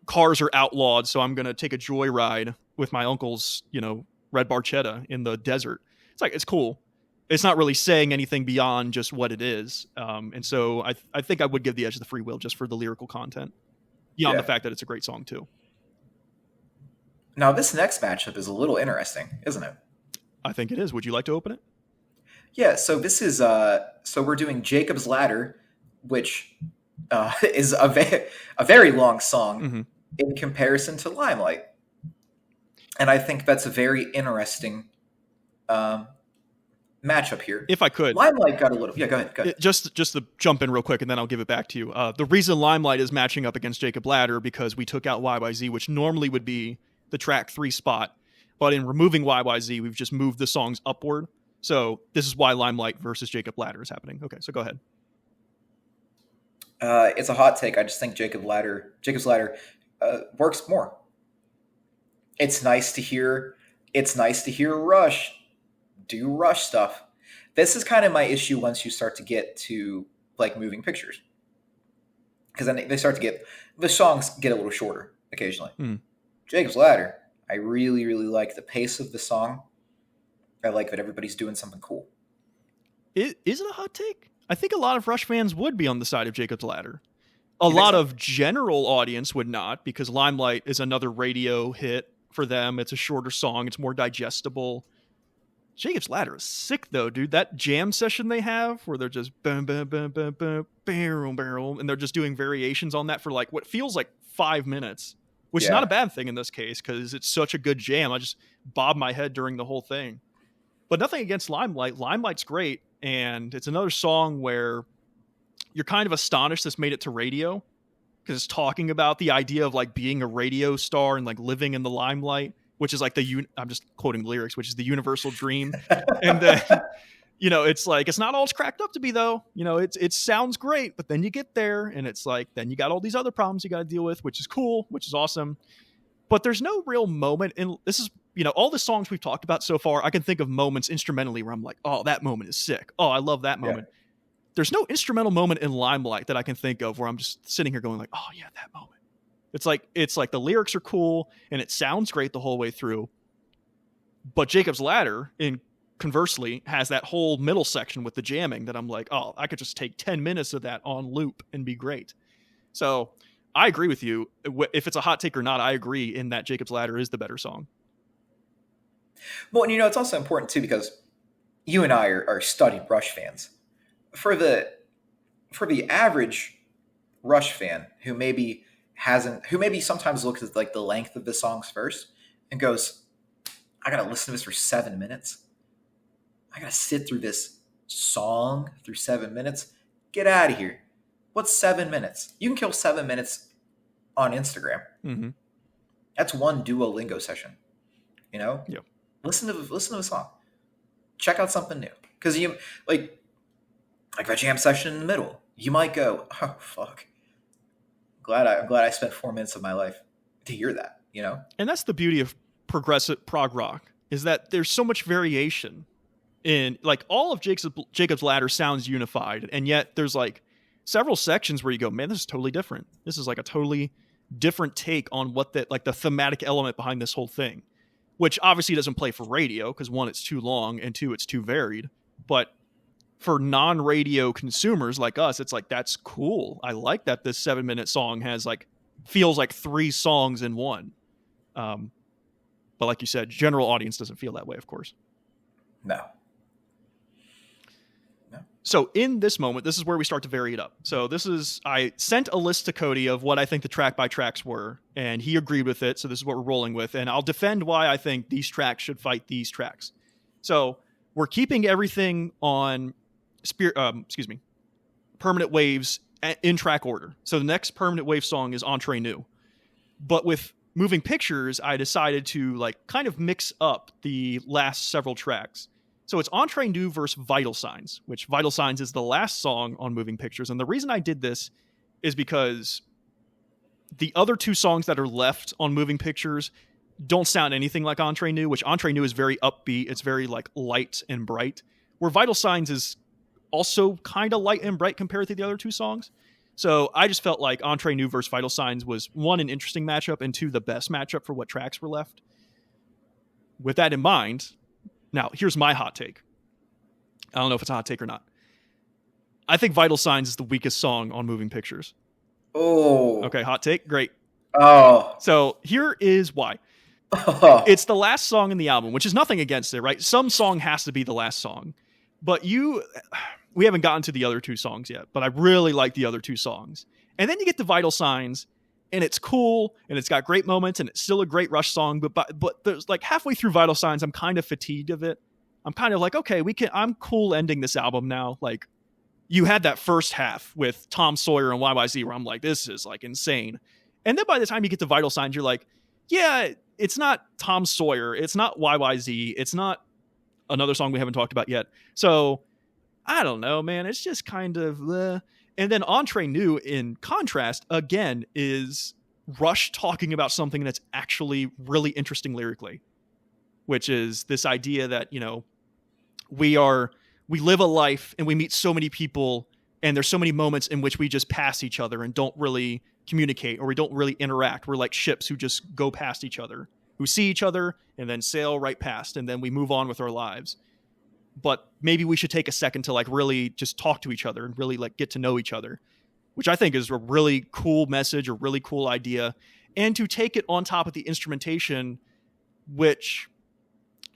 cars are outlawed, so I'm going to take a joyride with my uncle's, Red Barchetta in the desert. It's like, it's cool. It's not really saying anything beyond just what it is. And so I think I would give the edge to the free will just for the lyrical content, beyond the fact that it's a great song too. Now, this next matchup is a little interesting, isn't it? I think it is. Would you like to open it? Yeah, so this is so we're doing Jacob's Ladder, which is a very long song in comparison to Limelight. And I think that's a very interesting matchup here. If I could. Limelight got a little... Yeah, go ahead. Just to jump in real quick, and then I'll give it back to you. The reason Limelight is matching up against Jacob Ladder, because we took out YYZ, which normally would be the track 3 spot. But in removing YYZ, we've just moved the songs upward. So this is why Limelight versus Jacob Ladder is happening. Okay, so go ahead. It's a hot take. I just think Jacob's Ladder works more. It's nice to hear Rush do Rush stuff. This is kind of my issue once you start to get to like moving pictures, because then the songs get a little shorter occasionally. Jacob's Ladder, I really, really like the pace of the song. I like that everybody's doing something cool. Is it a hot take? I think a lot of Rush fans would be on the side of Jacob's Ladder. A lot of general audience would not, because Limelight is another radio hit for them. It's a shorter song. It's more digestible. Jacob's Ladder is sick, though, dude. That jam session they have where they're just bam, bam, bam, bam, bam, barrel, barrel, and they're just doing variations on that for like what feels like 5 minutes, which is not a bad thing in this case because it's such a good jam. I just bob my head during the whole thing. But nothing against Limelight. Limelight's great, and it's another song where you're kind of astonished this made it to radio, because it's talking about the idea of like being a radio star and like living in the limelight, which is like I'm just quoting the lyrics, which is the universal dream. And then, it's like, it's not all it's cracked up to be though. It sounds great, but then you get there and it's like, then you got all these other problems you got to deal with, which is cool, which is awesome. But there's no real moment in this is, all the songs we've talked about so far, I can think of moments instrumentally where I'm like, oh, that moment is sick. Oh, I love that moment. Yeah. There's no instrumental moment in Limelight that I can think of where I'm just sitting here going like, oh yeah, that moment. It's like the lyrics are cool and it sounds great the whole way through. But Jacob's Ladder, conversely, has that whole middle section with the jamming that I'm like, oh, I could just take 10 minutes of that on loop and be great. So I agree with you. If it's a hot take or not, I agree in that Jacob's Ladder is the better song. Well, and it's also important too, because you and I are studied Rush fans. For the average Rush fan who maybe sometimes looks at like the length of the songs first and goes, I gotta listen to this for 7 minutes. I gotta sit through this song through 7 minutes. Get out of here. What's 7 minutes? You can kill 7 minutes on Instagram. Mm-hmm. That's one Duolingo session. Yeah. Listen to a song. Check out something new. Because you like that jam session in the middle. You might go, oh fuck. I'm glad I spent 4 minutes of my life to hear that, And that's the beauty of progressive prog rock, is that there's so much variation in like all of Jacob's Ladder sounds unified, and yet there's like several sections where you go, man, this is totally different. This is like a totally different take on what the thematic element behind this whole thing, which obviously doesn't play for radio because 1, it's too long, and 2, it's too varied. But for non-radio consumers like us, it's like, that's cool. I like that this 7-minute song feels like 3 songs in one. But like you said, general audience doesn't feel that way, of course. No. So in this moment, this is where we start to vary it up. So I sent a list to Cody of what I think the track by tracks were, and he agreed with it. So this is what we're rolling with. And I'll defend why I think these tracks should fight these tracks. So we're keeping everything on Permanent Waves in track order. So the next Permanent Wave song is Entree Nous. But with Moving Pictures, I decided to like kind of mix up the last several tracks. So it's Entree Nous versus Vital Signs, which Vital Signs is the last song on Moving Pictures. And the reason I did this is because the other two songs that are left on Moving Pictures don't sound anything like Entree Nous, which Entree Nous is very upbeat. It's very like light and bright, where Vital Signs is also kind of light and bright compared to the other two songs. So I just felt like Entree Nous versus Vital Signs was, one, an interesting matchup, and two, the best matchup for what tracks were left. With that in mind, now here's my hot take. I don't know if it's a hot take or not. I think Vital Signs is the weakest song on Moving Pictures. Oh. Okay, hot take? Great. Oh. So here is why. It's the last song in the album, which is nothing against it, right? Some song has to be the last song. But we haven't gotten to the other two songs yet, but I really like the other two songs. And then you get to Vital Signs, and it's cool, and it's got great moments, and it's still a great Rush song, but there's like halfway through Vital Signs, I'm kind of fatigued of it. I'm kind of like, okay, I'm cool ending this album now. Like, you had that first half with Tom Sawyer and YYZ where I'm like, this is like insane. And then by the time you get to Vital Signs, you're like, yeah, it's not Tom Sawyer. It's not YYZ. It's not another song we haven't talked about yet. So I don't know, man. It's just kind of, And then Entree Nous, in contrast, again, is Rush talking about something that's actually really interesting lyrically, which is this idea that, you know, we live a life and we meet so many people, and there's so many moments in which we just pass each other and don't really communicate, or we don't really interact. We're like ships who just go past each other, who see each other and then sail right past, and then we move on with our lives. But maybe we should take a second to like really just talk to each other and really like get to know each other, which I think is a really cool message, a really cool idea. And to take it on top of the instrumentation, which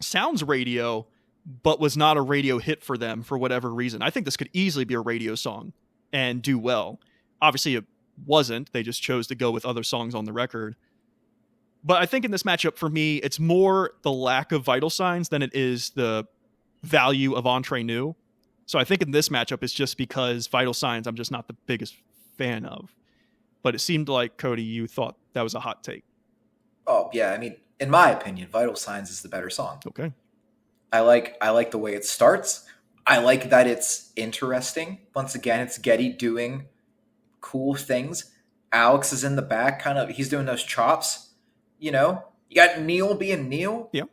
sounds radio, but was not a radio hit for them for whatever reason. I think this could easily be a radio song and do well. Obviously it wasn't. They just chose to go with other songs on the record. But I think in this matchup, for me, it's more the lack of Vital Signs than it is the value of Entree Nous. So I think in this matchup, it's just because Vital Signs I'm just not the biggest fan of. But it seemed like, Cody, you thought that was a hot take. Oh, yeah. I mean, in my opinion, Vital Signs is the better song. Okay. I like the way it starts. I like that it's interesting. Once again, it's Geddy doing cool things. Alex is in the back, he's doing those chops. You know, you got Neil being Neil. Yeah.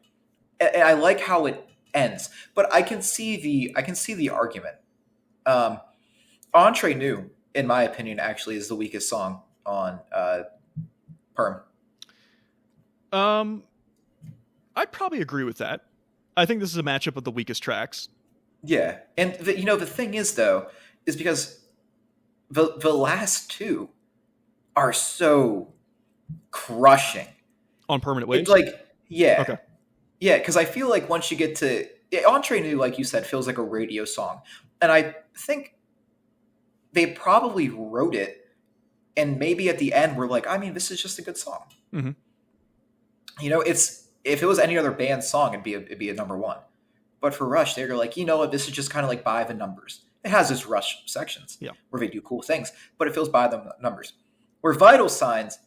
And I like how it ends, but I can see the argument. Entree Nous, in my opinion, actually is the weakest song on Perm. I'd probably agree with that. I think this is a matchup of the weakest tracks. Yeah, and the thing is though, is because the last two are so crushing On Permanent Waves? It's like, yeah. Okay. Yeah, because I feel like once you get to Entree Nous, like you said, feels like a radio song. And I think they probably wrote it, and maybe at the end we're like, I mean, this is just a good song. Mm-hmm. You know, if it was any other band song, it'd be a number one. But for Rush, they're like, you know what, this is just kind of like by the numbers. It has its Rush sections where they do cool things, but it feels by the numbers. Where Vital Signs,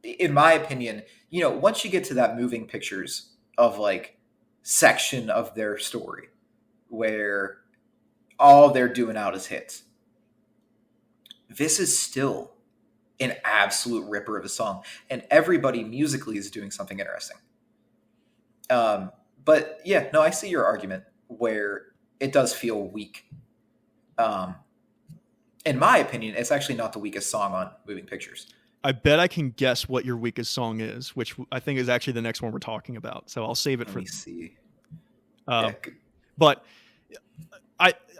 in my opinion, you know, once you get to that Moving Pictures of like section of their story where all they're doing out is hits, this is still an absolute ripper of a song, and everybody musically is doing something interesting. But yeah, no, I see your argument where it does feel weak. In my opinion, it's actually not the weakest song on Moving Pictures. I bet I can guess what your weakest song is, which I think is actually the next one we're talking about. So I'll save it Let for. me see. But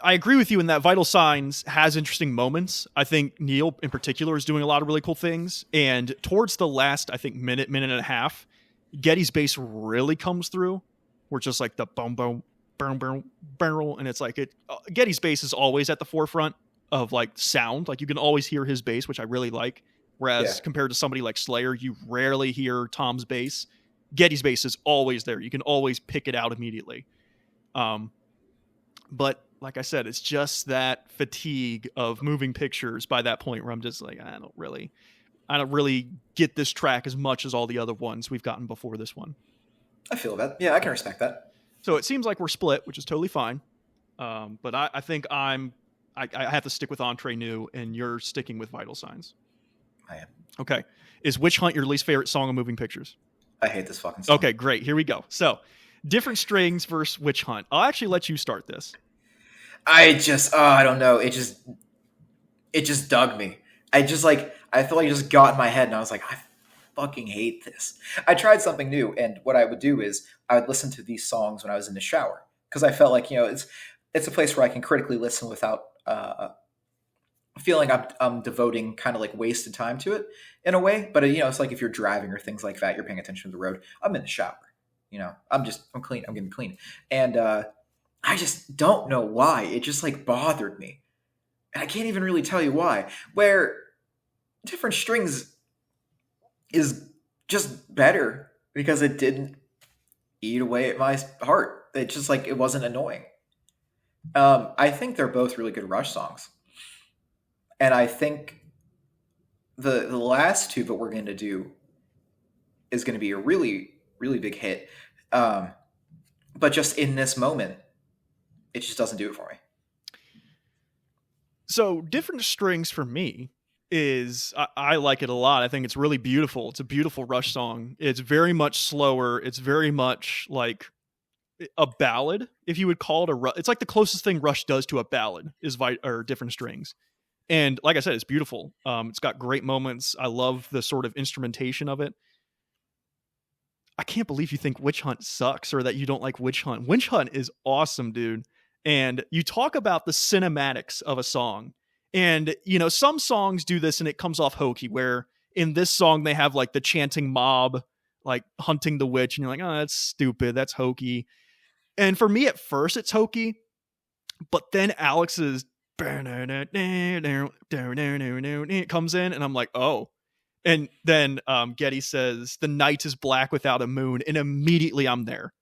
I agree with you in that Vital Signs has interesting moments. I think Neil in particular is doing a lot of really cool things. And towards the last, I think, minute and a half, Geddy's bass really comes through. We're just like the boom, boom, boom, boom, boom. And it's like Geddy's bass is always at the forefront of like sound. Like you can always hear his bass, which I really like. Whereas compared to somebody like Slayer, you rarely hear Tom's bass. Geddy's bass is always there. You can always pick it out immediately. But like I said, it's just that fatigue of Moving Pictures by that point where I'm just like, I I don't really get this track as much as all the other ones we've gotten before this one. I feel that. Yeah, I can respect that. So it seems like we're split, which is totally fine. But I think I have to stick with Entre Nous, and you're sticking with Vital Signs. I am. Okay. Is Witch Hunt your least favorite song of Moving Pictures? I hate this fucking song. Okay, great. Here we go. So, Different Strings versus Witch Hunt. I'll actually let you start this. I don't know. It just dug me. I feel like it just got in my head, and I was like, I fucking hate this. I tried something new, and what I would do is I would listen to these songs when I was in the shower, because I felt like, it's a place where I can critically listen without feeling I'm devoting kind of like wasted time to it in a way. But it's like if you're driving or things like that, you're paying attention to the road. I'm in the shower. I'm clean. I'm getting clean, and I just don't know why it just like bothered me, and I can't even really tell you why. Where Different Strings is just better because it didn't eat away at my heart. It just like it wasn't annoying. I think they're both really good Rush songs. And I think the last two that we're going to do is going to be a really, really big hit. But just in this moment, it just doesn't do it for me. So Different Strings for me is, I like it a lot. I think it's really beautiful. It's a beautiful Rush song. It's very much slower. It's very much like a ballad, if you would call it it's like the closest thing Rush does to a ballad is Different Strings. And like I said, it's beautiful. It's got great moments. I love the sort of instrumentation of it. I can't believe you think Witch Hunt sucks or that you don't like Witch Hunt. Witch Hunt is awesome, dude. And you talk about the cinematics of a song. And, some songs do this and it comes off hokey, where in this song they have like the chanting mob, like hunting the witch. And you're like, oh, that's stupid. That's hokey. And for me at first, it's hokey. But then Alex's it comes in and I'm like, oh. And then Getty says the night is black without a moon, and immediately I'm there.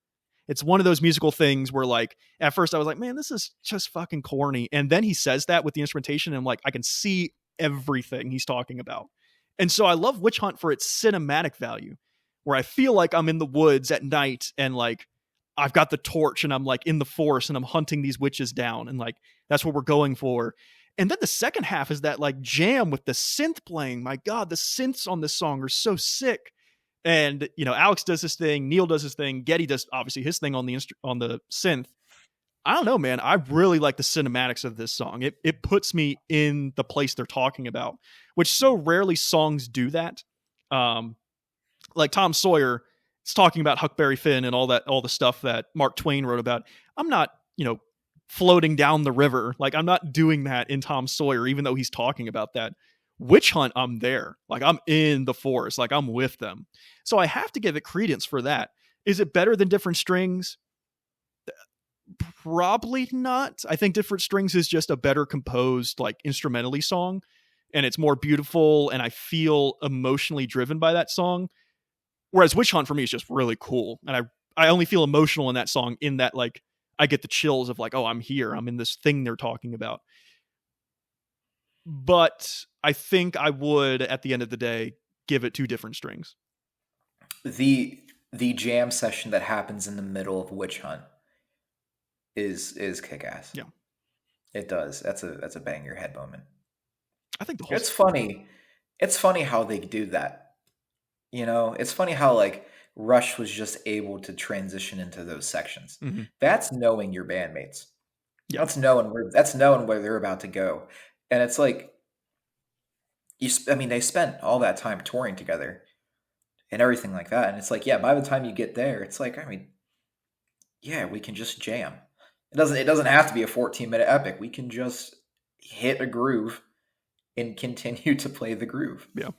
It's one of those musical things where, like, at first I was like, man, this is just fucking corny, and then he says that with the instrumentation, and I'm like, I can see everything he's talking about. And so I love Witch Hunt for its cinematic value, where I feel like I'm in the woods at night and like I've got the torch and I'm like in the forest and I'm hunting these witches down, and like that's what we're going for. And then the second half is that like jam with the synth playing. My God, the synths on this song are so sick. And Alex does his thing, Neil does his thing, Getty does obviously his thing on the synth. I don't know, man. I really like the cinematics of this song. It puts me in the place they're talking about, which so rarely songs do that. Like Tom Sawyer is talking about Huckberry Finn and all the stuff that Mark Twain wrote about. I'm not, floating down the river. Like, I'm not doing that in Tom Sawyer, even though he's talking about that. Witch Hunt, I'm there. Like, I'm in the forest. Like, I'm with them. So I have to give it credence for that. Is it better than Different Strings? Probably not. I think Different Strings is just a better composed, like, instrumentally song, and it's more beautiful, and I feel emotionally driven by that song. Whereas Witch Hunt for me is just really cool, and I only feel emotional in that song in that, like, I get the chills of like, oh, I'm here. I'm in this thing they're talking about. But I think I would, at the end of the day, give it 2 Different Strings. The jam session that happens in the middle of Witch Hunt is kick ass. Yeah, it does. That's a bang your head moment. I think the whole. It's funny. It's funny how they do that. It's funny how like Rush was just able to transition into those sections. Mm-hmm. That's knowing your bandmates. Yeah. That's knowing where they're about to go. And it's like, they spent all that time touring together and everything like that. And it's like, yeah, by the time you get there, it's like, yeah, we can just jam. It doesn't have to be a 14-minute epic. We can just hit a groove and continue to play the groove. Yeah.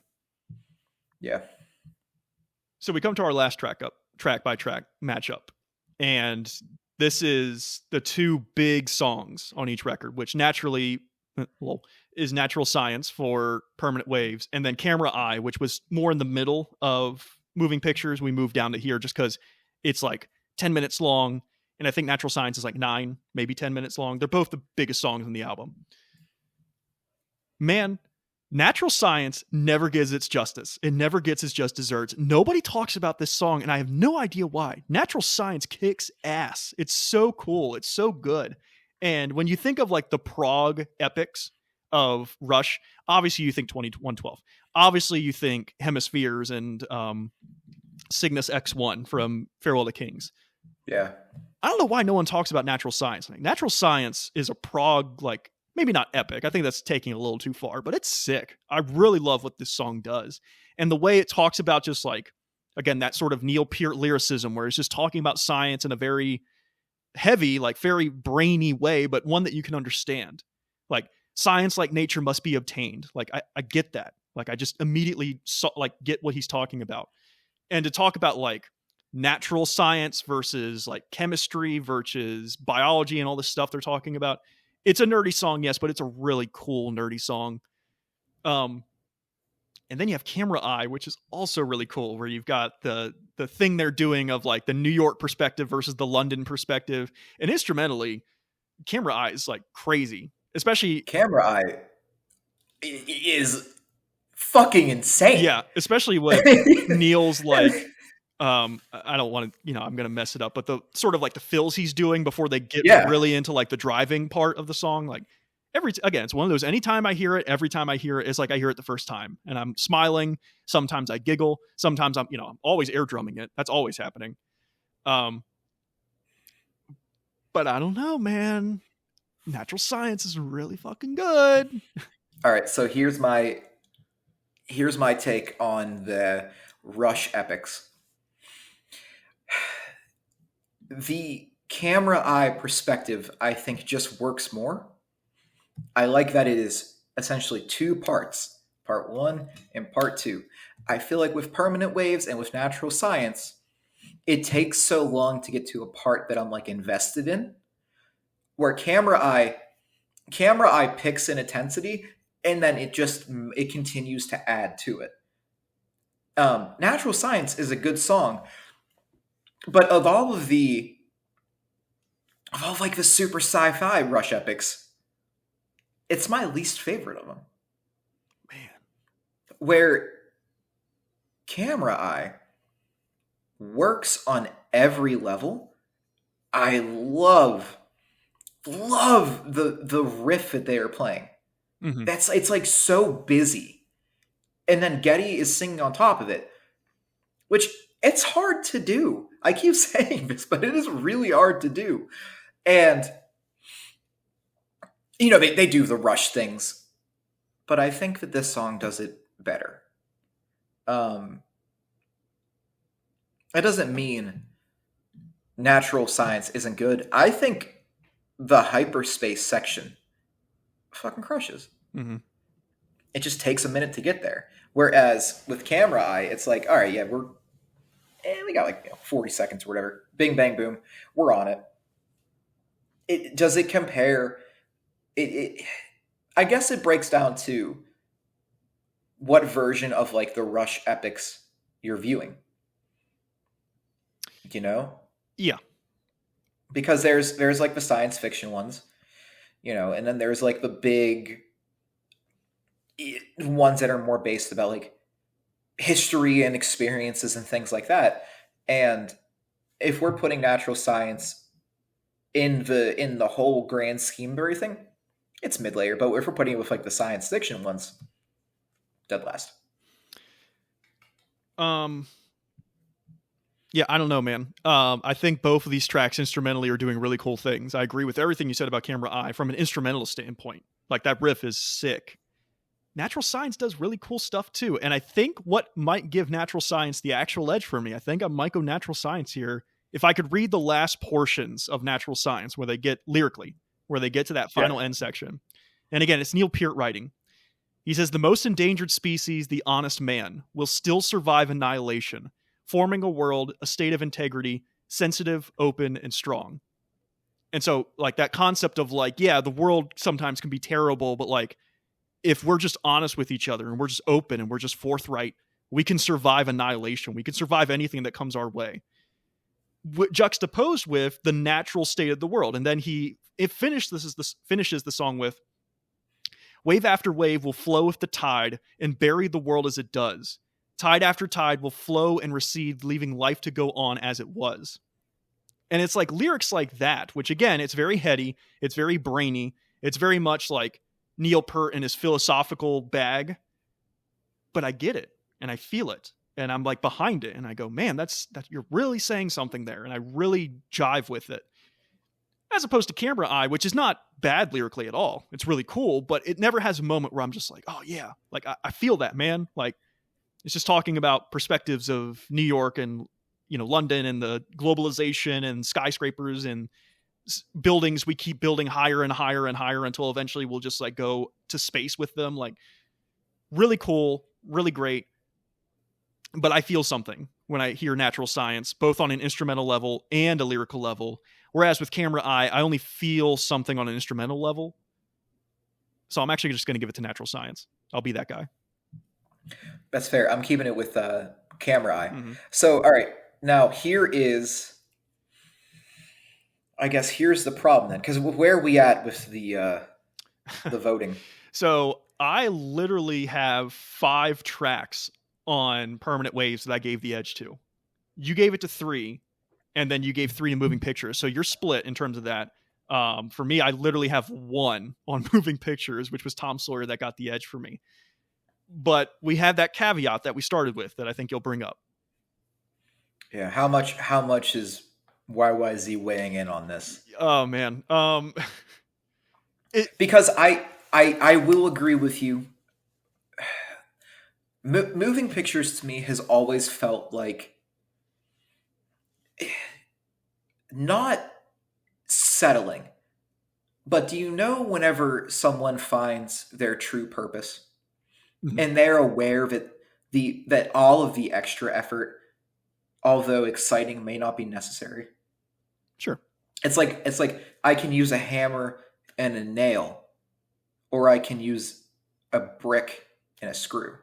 Yeah. So we come to our last track by track matchup. And this is the 2 big songs on each record, which naturally is Natural Science for Permanent Waves, and then Camera Eye, which was more in the middle of Moving Pictures. We moved down to here just because it's like 10 minutes long, and I think Natural Science is like 9, maybe 10 minutes long. They're both the biggest songs on the album. Man, Natural Science never gives its justice. It never gets its just desserts. Nobody talks about this song, and I have no idea why. Natural Science kicks ass. It's so cool. It's so good. And when you think of like the prog epics of Rush, obviously you think 2112. Obviously you think Hemispheres and Cygnus X1 from Farewell to Kings. Yeah. I don't know why no one talks about Natural Science. Like, Natural Science is a prog, like, maybe not epic. I think that's taking it a little too far, but it's sick. I really love what this song does. And the way it talks about just like, again, that sort of Neil Peart lyricism where it's just talking about science in a very heavy, like very brainy way, but one that you can understand. Like, science like nature must be obtained. Like, I get that. Like, I just immediately get what he's talking about. And to talk about like natural science versus like chemistry versus biology and all this stuff they're talking about. It's a nerdy song, yes, but it's a really cool nerdy song. And then you have Camera Eye, which is also really cool, where you've got the thing they're doing of like the New York perspective versus the London perspective. And instrumentally, Camera Eye is like crazy, especially Camera Eye is fucking insane. Yeah, especially with Neil's like I don't want to, I'm going to mess it up, but the sort of like the fills he's doing before they get really into like the driving part of the song, like again, it's one of those, anytime I hear it, every time I hear it, it's like I hear it the first time and I'm smiling. Sometimes I giggle. Sometimes I'm always air drumming it. That's always happening. But I don't know, man. Natural Science is really fucking good. All right. So here's my take on the Rush epics. The Camera Eye perspective, I think, just works more. I like that it is essentially two parts, part 1 and part 2. I feel like with Permanent Waves and with Natural Science, it takes so long to get to a part that I'm like invested in. Where Camera Eye picks an intensity and then it continues to add to it. Natural Science is a good song, but of all the super sci-fi Rush epics, it's my least favorite of them. Man. Where Camera Eye works on every level. I love the riff that they are playing. Mm-hmm. It's like so busy. And then Getty is singing on top of it, which it's hard to do. I keep saying this, but it is really hard to do. And, they do the Rush things, but I think that this song does it better. That doesn't mean Natural Science isn't good. I think the hyperspace section fucking crushes. Mm-hmm. It just takes a minute to get there. Whereas with Camera Eye, it's like, all right, yeah, we got like 40 seconds or whatever. Bing, bang, boom. We're on it. Does it compare? I guess it breaks down to what version of like the Rush epics you're viewing. Yeah. Because there's like the science fiction ones, and then there's like the big ones that are more based about like history and experiences and things like that. And if we're putting Natural Science in the whole grand scheme of everything, it's mid-layer. But if we're putting it with like the science fiction ones, dead last. Yeah, I don't know, man. I think both of these tracks instrumentally are doing really cool things. I agree with everything you said about Camera Eye from an instrumental standpoint. Like, that riff is sick. Natural Science does really cool stuff too. And I think what might give Natural Science the actual edge for me, I think I might go Natural Science here. If I could read the last portions of Natural Science where they get lyrically, where they get to that final end section. And again, it's Neil Peart writing. He says, the most endangered species, the honest man, will still survive annihilation, forming a world, a state of integrity, sensitive, open, and strong. And so like that concept of like, yeah, the world sometimes can be terrible, but like, if we're just honest with each other and we're just open and we're just forthright, we can survive annihilation. We can survive anything that comes our way. Juxtaposed with the natural state of the world. And then finishes the song with, Wave after wave will flow with the tide and bury the world as it does. Tide after tide will flow and recede, leaving life to go on as it was. And it's like lyrics like that, which again, it's very heady, it's very brainy, it's very much like Neil Peart in his philosophical bag. But I get it and I feel it and I'm like behind it and I go, man, that you're really saying something there, and I really jive with it. As opposed to Camera Eye, which is not bad lyrically at all. It's really cool, but it never has a moment where I'm just like, oh yeah, like I feel that, man. Like it's just talking about perspectives of New York and, you know, London and the globalization and skyscrapers and buildings we keep building higher and higher and higher until eventually we'll just like go to space with them. Like really cool, really great. But I feel something when I hear Natural Science, both on an instrumental level and a lyrical level. Whereas with Camera Eye, I only feel something on an instrumental level. So I'm actually just going to give it to Natural Science. I'll be that guy. That's fair. I'm keeping it with Camera Eye. Mm-hmm. So, all right. Now, here's the problem then. Because where are we at with the voting? So I literally have 5 tracks on Permanent Waves that I gave the edge to. You gave it to 3, and then you gave 3 to Moving Pictures. So you're split in terms of that. For me, I literally have 1 on Moving Pictures, which was Tom Sawyer, that got the edge for me. But we had that caveat that we started with that I think you'll bring up. Yeah, how much is YYZ weighing in on this? Oh man, because I will agree with you. Moving Pictures to me has always felt like not settling. But do you know whenever someone finds their true purpose, mm-hmm. and they're aware of it, that all of the extra effort, although exciting, may not be necessary? Sure. It's like I can use a hammer and a nail, or I can use a brick and a screw.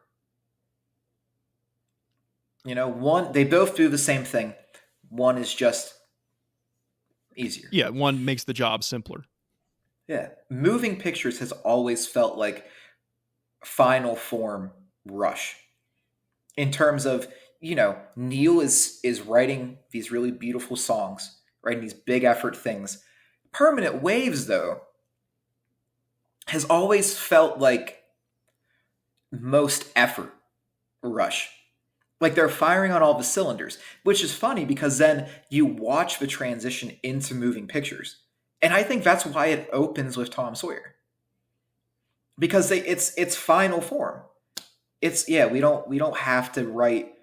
You know, they both do the same thing. One is just easier. Yeah, one makes the job simpler. Yeah. Moving Pictures has always felt like final form Rush. In terms of, you know, Neil is writing these really beautiful songs, writing these big effort things. Permanent Waves, though, has always felt like most effort Rush. Like they're firing on all the cylinders, which is funny because then you watch the transition into Moving Pictures. And I think that's why it opens with Tom Sawyer. Because it's final form. We don't have to write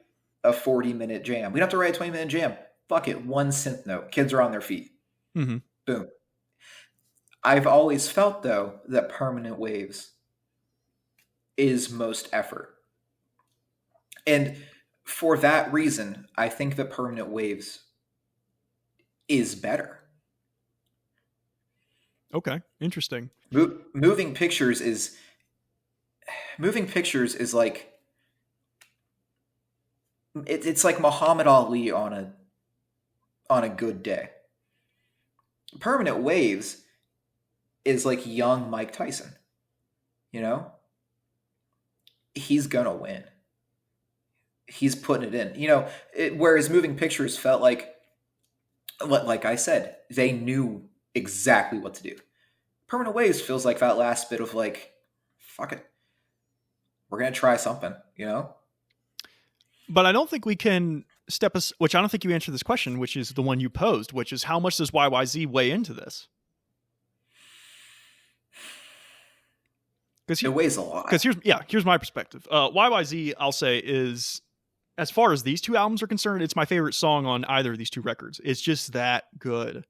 a 40-minute jam. We don't have to write a 20-minute jam. Fuck it, 1 synth note. Kids are on their feet. Mm-hmm. Boom. I've always felt, though, that Permanent Waves is most effort. And for that reason, I think that Permanent Waves is better. Okay, interesting. Moving Pictures is like it's like Muhammad Ali on a good day. Permanent Waves is like young Mike Tyson. You know? He's gonna win. He's putting it in. You know, whereas Moving Pictures felt like I said, they knew exactly what to do. Permanent Waves feels like that last bit of like, fuck it. We're going to try something, you know? But I don't think we can which I don't think you answered this question, which is the one you posed, which is how much does YYZ weigh into this? It weighs a lot. Because here's my perspective. YYZ, I'll say, is, as far as these 2 albums are concerned, it's my favorite song on either of these 2 records. It's just that good.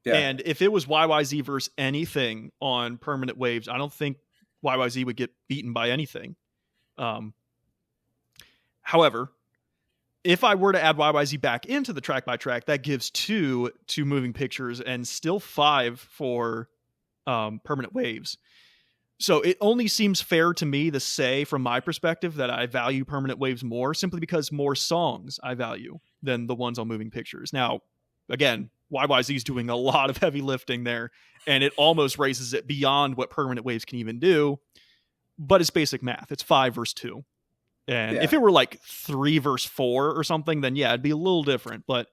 Yeah. And if it was YYZ versus anything on Permanent Waves, I don't think YYZ would get beaten by anything. However, if I were to add YYZ back into the track by track, that gives 2 to Moving Pictures and still 5 for Permanent Waves. So it only seems fair to me to say, from my perspective, that I value Permanent Waves more simply because more songs I value than the ones on Moving Pictures. Now, again, YYZ's doing a lot of heavy lifting there, and it almost raises it beyond what Permanent Waves can even do. But it's basic math. It's 5 versus 2. And if it were like 3 versus 4 or something, then yeah, it'd be a little different. But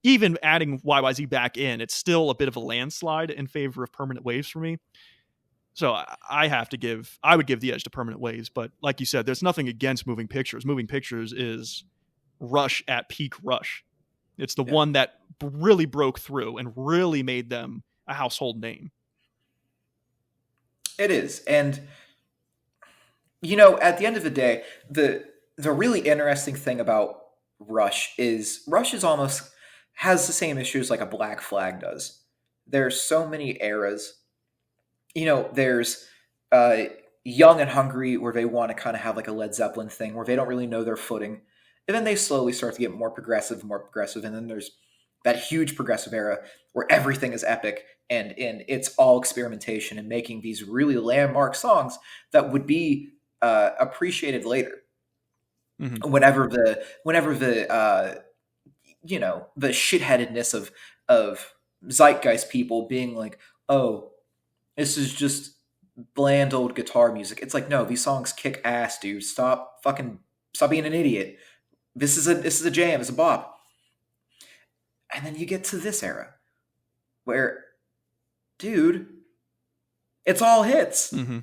even adding YYZ back in, it's still a bit of a landslide in favor of Permanent Waves for me. So I would give the edge to Permanent Waves. But like you said, there's nothing against Moving Pictures. Moving Pictures is Rush at peak Rush. It's the one that really broke through and really made them a household name. It is. And, you know, at the end of the day, the really interesting thing about Rush is almost has the same issues like a Black Flag does. There's so many eras. You know, there's Young and Hungry, where they want to kind of have like a Led Zeppelin thing, where they don't really know their footing. And then they slowly start to get more progressive. And then there's that huge progressive era where everything is epic and it's all experimentation and making these really landmark songs that would be appreciated later. Mm-hmm. Whenever the you know, the shitheadedness of zeitgeist people being like, oh, this is just bland old guitar music. It's like, no, these songs kick ass, dude. Stop being an idiot. This is a jam. It's a bop. And then you get to this era where, dude, it's all hits. Mm-hmm.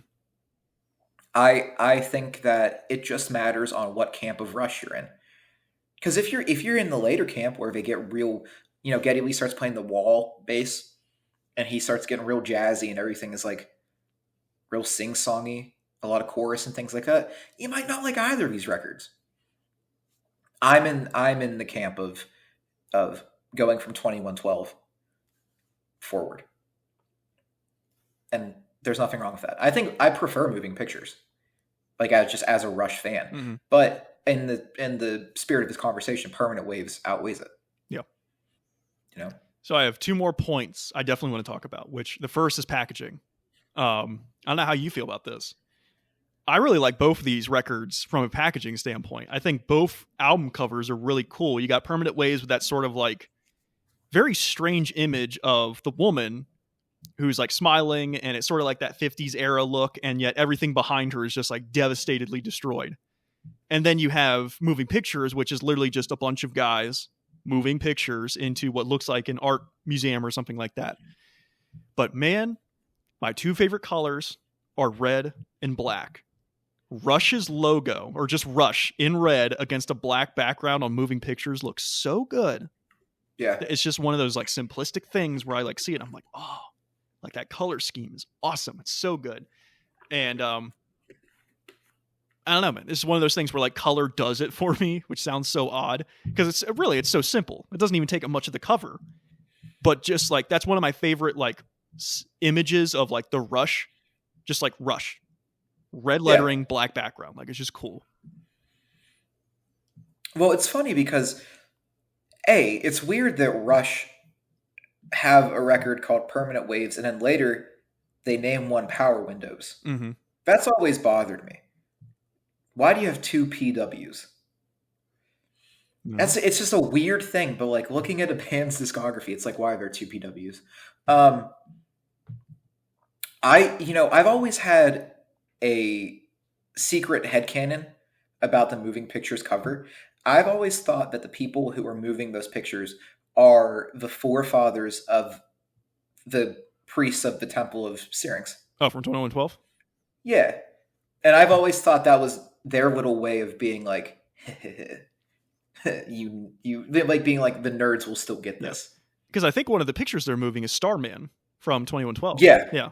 I think that it just matters on what camp of Rush you're in. Because if you're in the later camp where they get real, you know, Geddy Lee starts playing the wall bass and he starts getting real jazzy and everything is like real sing-songy, a lot of chorus and things like that, you might not like either of these records. I'm in the camp of going from 2112 forward. And there's nothing wrong with that. I think I prefer Moving Pictures, like as a Rush fan. Mm-hmm. But in the spirit of this conversation, Permanent Waves outweighs it. Yeah. You know? So I have 2 more points I definitely want to talk about, which the first is packaging. I don't know how you feel about this. I really like both of these records from a packaging standpoint. I think both album covers are really cool. You got Permanent Waves with that sort of like very strange image of the woman who's like smiling, and it's sort of like that 50s era look, and yet everything behind her is just like devastatedly destroyed. And then you have Moving Pictures, which is literally just a bunch of guys moving pictures into what looks like an art museum or something like that. But man, my 2 favorite colors are red and black. Rush's logo, or just Rush in red against a black background on Moving Pictures, looks so good. Yeah. It's just one of those like simplistic things where I like see it. I'm like, oh, like that color scheme is awesome. It's so good. And I don't know, man. This is one of those things where like color does it for me, which sounds so odd because it's so simple. It doesn't even take up much of the cover, but just like that's one of my favorite like images of like the Rush, just like Rush, red lettering, black background. Like it's just cool. Well, it's funny because it's weird that Rush have a record called Permanent Waves, and then later they name one Power Windows. Mm-hmm. That's always bothered me. Why do you have 2 PWs? No. It's just a weird thing, but like looking at a band's discography, it's like, why are there 2 PWs? I've always had a secret headcanon about the Moving Pictures cover. I've always thought that the people who are moving those pictures are the forefathers of the priests of the Temple of Syrinx. Oh, from 2112? Yeah. And I've always thought that was their little way of being like, you like being like, the nerds will still get this. Because I think one of the pictures they're moving is Starman from 2112. Yeah.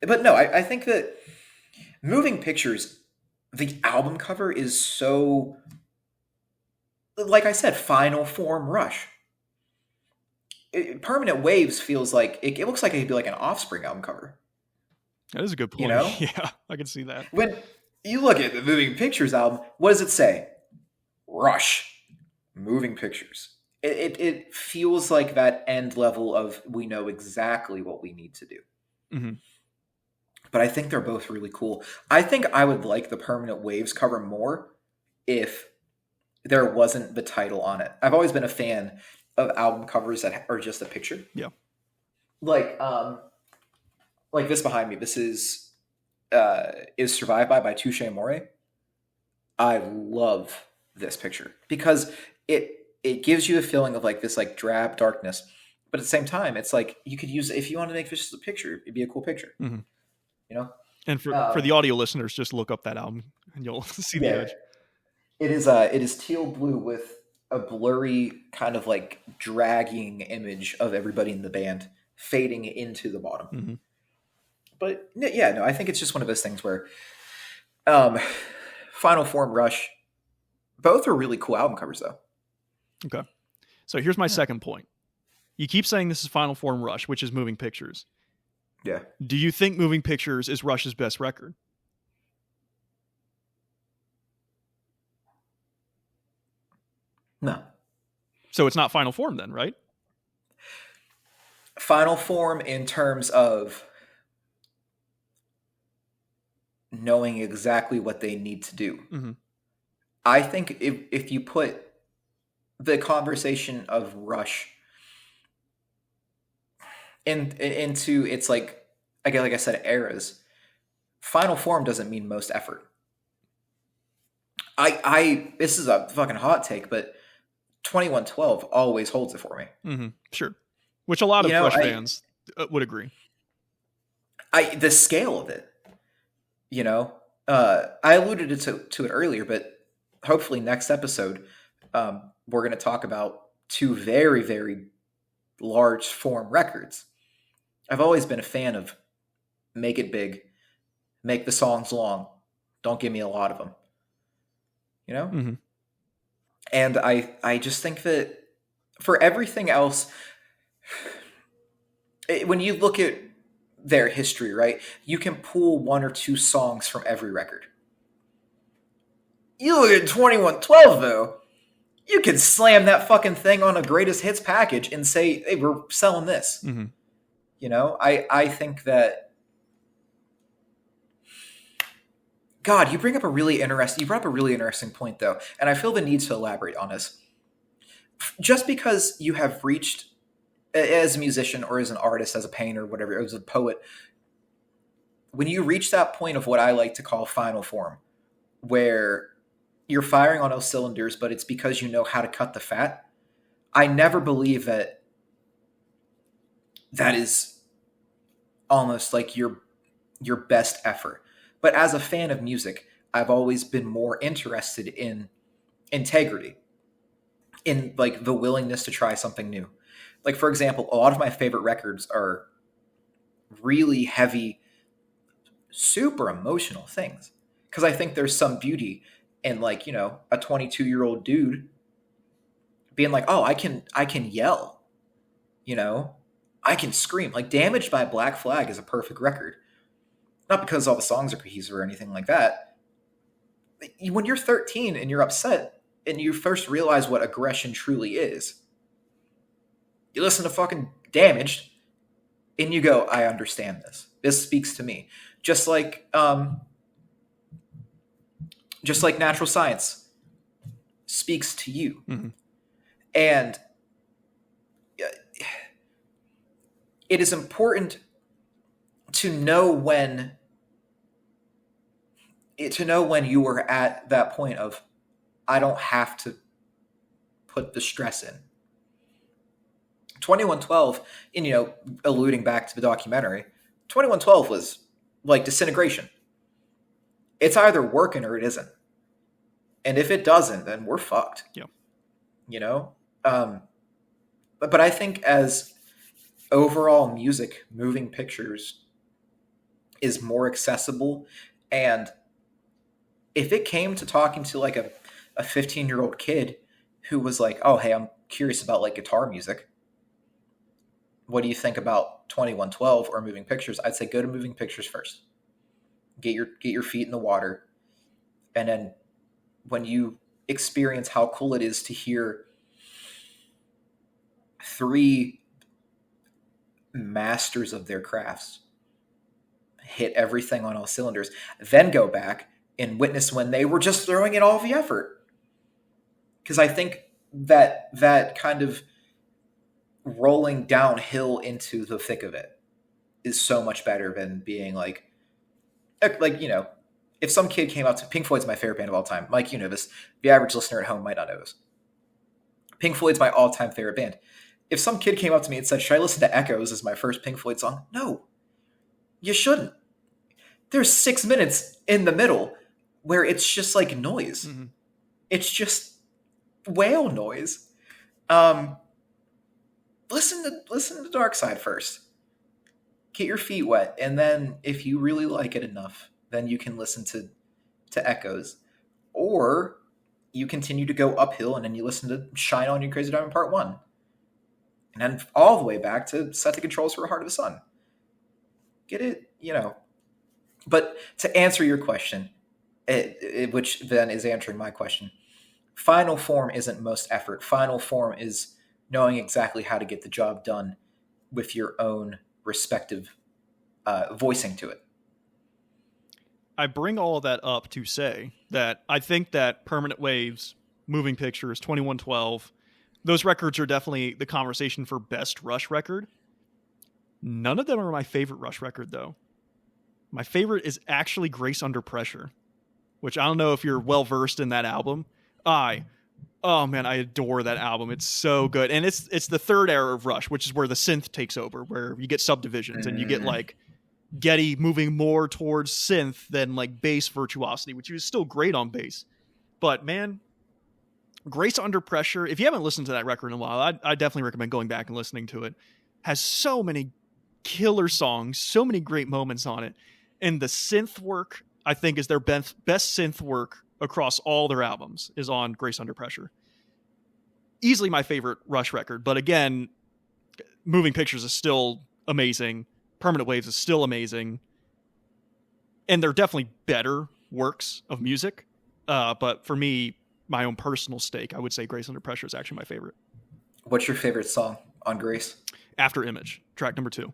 But no, I think that Moving Pictures, the album cover is so, like I said, final form Rush. Permanent Waves feels like, it looks like it could be like an Offspring album cover. That is a good point. You know? Yeah, I can see that. When you look at the Moving Pictures album, what does it say? Rush. Moving Pictures. It feels like that end level of we know exactly what we need to do. Mm-hmm. But I think they're both really cool. I think I would like the Permanent Waves cover more if there wasn't the title on it. I've always been a fan of album covers that are just a picture. Yeah. Like like this behind me. This is Survived by Touche Amore. I love this picture because it gives you a feeling of like this like drab darkness, but at the same time, it's like you could use it if you want to make this just a picture. It'd be a cool picture, Mm-hmm. you know. And for the audio listeners, just look up that album and you'll see the edge. It is teal blue with a blurry kind of like dragging image of everybody in the band fading into the bottom. Mm-hmm. But yeah, no, I think it's just one of those things where um, Final Form, Rush, both are really cool album covers though. Okay. So here's my second point. You keep saying this is Final Form, Rush, which is Moving Pictures. Yeah. Do you think Moving Pictures is Rush's best record? No. So it's not Final Form then, right? Final Form in terms of knowing exactly what they need to do. Mm-hmm. I think if you put the conversation of Rush into its like I said, eras, Final Form doesn't mean most effort. I this is a fucking hot take, but 2112 always holds it for me. Mm-hmm. Sure. Which a lot of Rush fans would agree. The scale of it, you know, I alluded to it earlier, but hopefully next episode, we're going to talk about two very, very large form records. I've always been a fan of make it big, make the songs long, don't give me a lot of them, you know? Mm-hmm. And I just think that for everything else, when you look at their history, right, you can pull one or two songs from every record. You look at 2112, though, you could slam that fucking thing on a greatest hits package and say, hey, we're selling this. Mm-hmm. You know, I think that, God, you brought up a really interesting point, though, and I feel the need to elaborate on this. Just because you have reached, as a musician or as an artist, as a painter, whatever, as a poet, when you reach that point of what I like to call final form, where you're firing on all cylinders, but it's because you know how to cut the fat, I never believe that is almost like your best effort. But as a fan of music, I've always been more interested in integrity, in like the willingness to try something new. Like, for example, a lot of my favorite records are really heavy, super emotional things. Because I think there's some beauty in, like, you know, a 22-year-old dude being like, oh, I can yell, you know, I can scream. Like, Damaged by Black Flag is a perfect record. Not because all the songs are cohesive or anything like that. When you're 13 and you're upset and you first realize what aggression truly is, you listen to fucking Damaged and you go, I understand this. This speaks to me. Just like Natural Science speaks to you. Mm-hmm. And it is important to know when you are at that point of, I don't have to put the stress in. 2112, and, you know, alluding back to the documentary, 2112 was like Disintegration. It's either working or it isn't. And if it doesn't, then we're fucked. Yeah. You know? But I think as overall music, Moving Pictures is more accessible. And if it came to talking to like a 15-year-old kid who was like, oh, hey, I'm curious about like guitar music, what do you think about 2112 or Moving Pictures? I'd say go to Moving Pictures first. Get your feet in the water. And then when you experience how cool it is to hear three masters of their crafts hit everything on all cylinders, then go back and witness when they were just throwing in all the effort. because I think that kind of rolling downhill into the thick of it is so much better than being like if some kid came out to Pink Floyd's my favorite band of all time. Mike, you know this. The average listener at home might not know this. Pink Floyd's my all-time favorite band. If some kid came up to me and said, "Should I listen to Echoes as my first Pink Floyd song?" No, you shouldn't. There's 6 minutes in the middle where it's just like noise. Mm-hmm. It's just whale noise. Listen to Dark Side first. Get your feet wet, and then if you really like it enough, then you can listen to Echoes, or you continue to go uphill and then you listen to Shine On You Crazy Diamond Part 1, and then all the way back to Set the Controls for Heart of the Sun. Get it, But to answer your question, which then is answering my question, final form isn't most effort. Final form is knowing exactly how to get the job done with your own respective voicing to it. I bring all of that up to say that I think that Permanent Waves, Moving Pictures, 2112, those records are definitely the conversation for best Rush record. None of them are my favorite Rush record, though. My favorite is actually Grace Under Pressure, which I don't know if you're well-versed in that album. Oh man, I adore that album. It's so good. And it's the third era of Rush, which is where the synth takes over, where you get subdivisions and you get like Geddy moving more towards synth than like bass virtuosity, which is still great on bass. But man, Grace Under Pressure, if you haven't listened to that record in a while, I definitely recommend going back and listening to it. Has so many killer songs, so many great moments on it. And the synth work, I think, is their best synth work across all their albums is on Grace Under Pressure. Easily my favorite Rush record. But again, Moving Pictures is still amazing. Permanent Waves is still amazing. And they're definitely better works of music. But for me, my own personal stake, I would say Grace Under Pressure is actually my favorite. What's your favorite song on Grace? After Image, track number 2.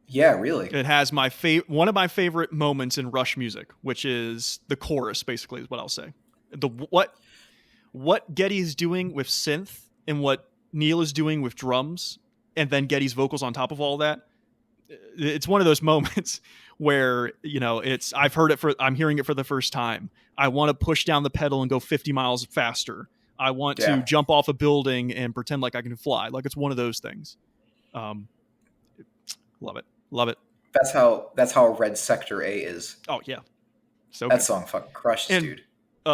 Yeah, really? It has one of my favorite moments in Rush music, which is the chorus, basically, is what I'll say. What Geddy is doing with synth and what Neil is doing with drums, and then Geddy's vocals on top of all that. It's one of those moments where, I'm hearing it for the first time. I want to push down the pedal and go 50 miles faster. I want to jump off a building and pretend like I can fly. Like, it's one of those things. Love it. That's how Red Sector A is. Oh yeah, so that good. song fucking crushes, dude.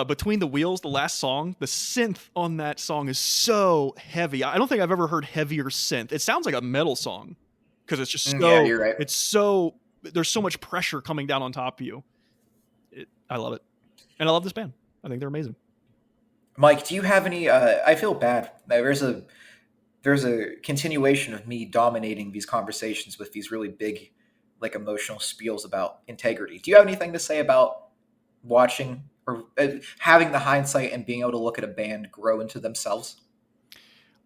Between the Wheels, the last song, the synth on that song is so heavy. I don't think I've ever heard heavier synth. It sounds like a metal song because it's just so. Yeah, you're right. It's so there's so much pressure coming down on top of you. I love it, and I love this band. I think they're amazing. Mike, do you have any? I feel bad. There's a continuation of me dominating these conversations with these really big, like, emotional spiels about integrity. Do you have anything to say about watching or having the hindsight and being able to look at a band grow into themselves?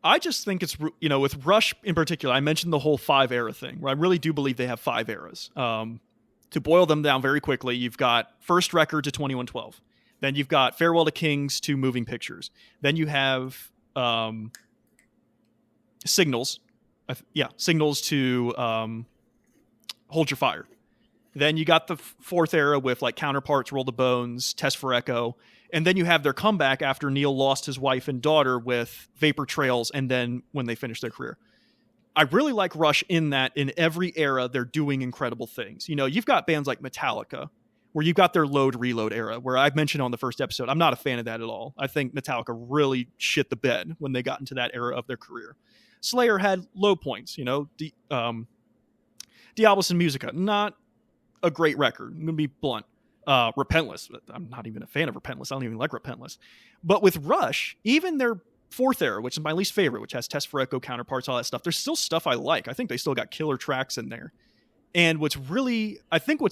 I just think it's, with Rush in particular, I mentioned the whole 5 era thing, where I really do believe they have 5 eras. To boil them down very quickly, you've got first record to 2112. Then you've got Farewell to Kings to Moving Pictures. Then you have Signals. Signals to Hold Your Fire. Then you got the 4th era with like Counterparts, Roll the Bones, Test for Echo. And then you have their comeback after Neil lost his wife and daughter with Vapor Trails, and then when they finished their career. I really like Rush in that in every era they're doing incredible things. You've got bands like Metallica, where you've got their load reload era, where I've mentioned on the first episode, I'm not a fan of that at all. I think Metallica really shit the bed when they got into that era of their career. Slayer had low points, Diabolus in Musica, not a great record. I'm going to be blunt. Repentless, I'm not even a fan of Repentless. I don't even like Repentless. But with Rush, even their 4th era, which is my least favorite, which has Test for Echo, Counterparts, all that stuff, there's still stuff I like. I think they still got killer tracks in there. And what's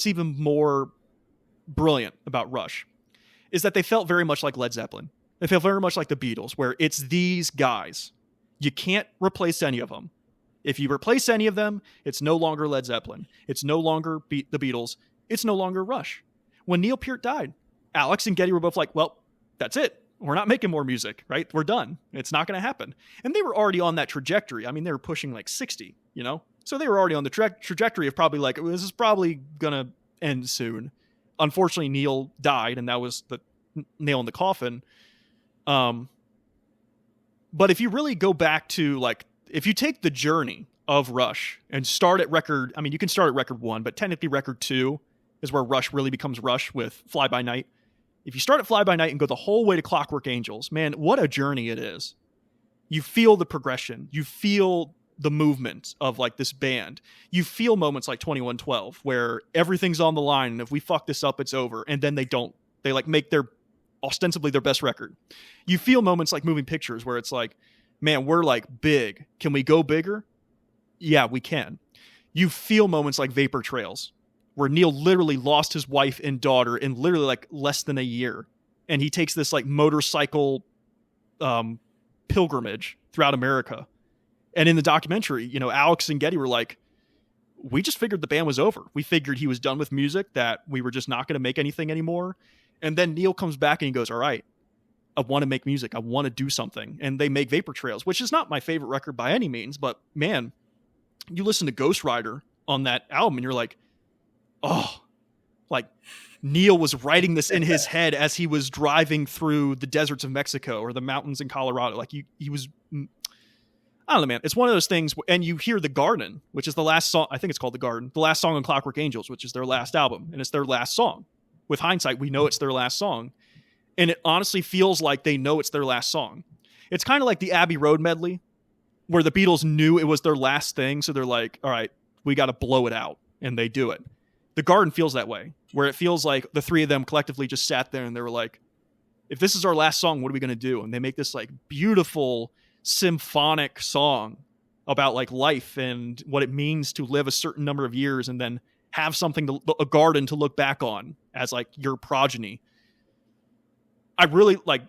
even more brilliant about Rush is that they felt very much like Led Zeppelin. They felt very much like the Beatles, where it's these guys. You can't replace any of them. If you replace any of them, it's no longer Led Zeppelin. It's no longer the Beatles. It's no longer Rush. When Neil Peart died, Alex and Geddy were both like, well, that's it. We're not making more music, right? We're done. It's not going to happen. And they were already on that trajectory. I mean, they were pushing like 60, you know? So they were already on the trajectory of probably like, this is probably going to end soon. Unfortunately, Neil died, and that was the nail in the coffin. But if you really go back to like, if you take the journey of Rush and start at record, I mean, you can start at record 1, but technically record 2 is where Rush really becomes Rush with Fly By Night. If you start at Fly By Night and go the whole way to Clockwork Angels, man, what a journey it is. You feel the progression. You feel the movement of like this band. You feel moments like 2112 where everything's on the line, and if we fuck this up, it's over. And then they don't. They like make their ostensibly their best record. You feel moments like Moving Pictures where it's like, man, we're like big. Can we go bigger? Yeah, we can. You feel moments like Vapor Trails where Neil literally lost his wife and daughter in literally like less than a year. And he takes this like motorcycle pilgrimage throughout America. And in the documentary, you know, Alex and Getty were like, we just figured the band was over. We figured he was done with music, that we were just not going to make anything anymore. And then Neil comes back and he goes, all right, I want to make music. I want to do something. And they make Vapor Trails, which is not my favorite record by any means. But man, you listen to Ghost Rider on that album and you're like, oh, like Neil was writing this in his head as he was driving through the deserts of Mexico or the mountains in Colorado. Like he was, I don't know, man. It's one of those things. And you hear The Garden, which is the last song. I think it's called The Garden, the last song on Clockwork Angels, which is their last album. And it's their last song. With hindsight, we know it's their last song. And it honestly feels like they know it's their last song. It's kind of like the Abbey Road medley where the Beatles knew it was their last thing. So they're like, all right, we got to blow it out. And they do it. The Garden feels that way, where it feels like the three of them collectively just sat there and they were like, if this is our last song, what are we going to do? And they make this like beautiful symphonic song about like life and what it means to live a certain number of years and then have something, a garden to look back on as like your progeny. I really like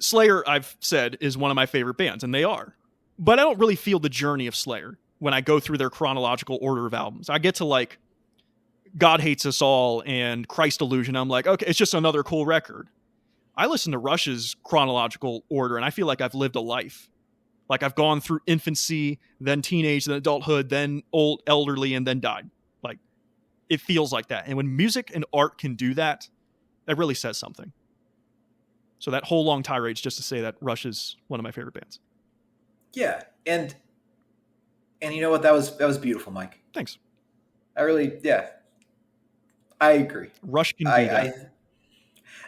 Slayer, I've said, is one of my favorite bands, and they are. But I don't really feel the journey of Slayer when I go through their chronological order of albums. I get to like God Hates Us All and Christ Illusion. I'm like, okay, it's just another cool record. I listen to Rush's chronological order and I feel like I've lived a life. Like I've gone through infancy, then teenage, then adulthood, then old, elderly, and then died. Like it feels like that. And when music and art can do that, that really says something. So that whole long tirade is just to say that Rush is one of my favorite bands. Yeah. And you know what? That was beautiful, Mike. Thanks. I agree. Rush can do that.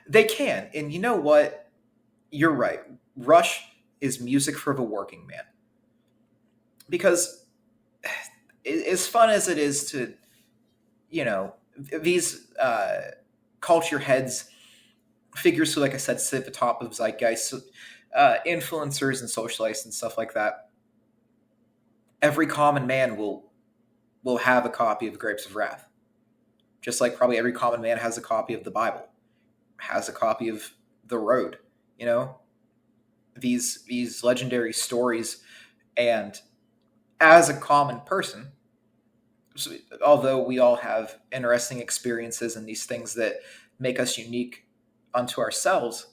They can. And you know what? You're right. Rush is music for the working man. Because as fun as it is to, you know, these culture heads, figures who, like I said, sit at the top of zeitgeist, influencers and socialites and stuff like that, every common man will have a copy of Grapes of Wrath. Just like probably every common man has a copy of the Bible, has a copy of The Road, you know? These legendary stories. And as a common person, although we all have interesting experiences and these things that make us unique unto ourselves,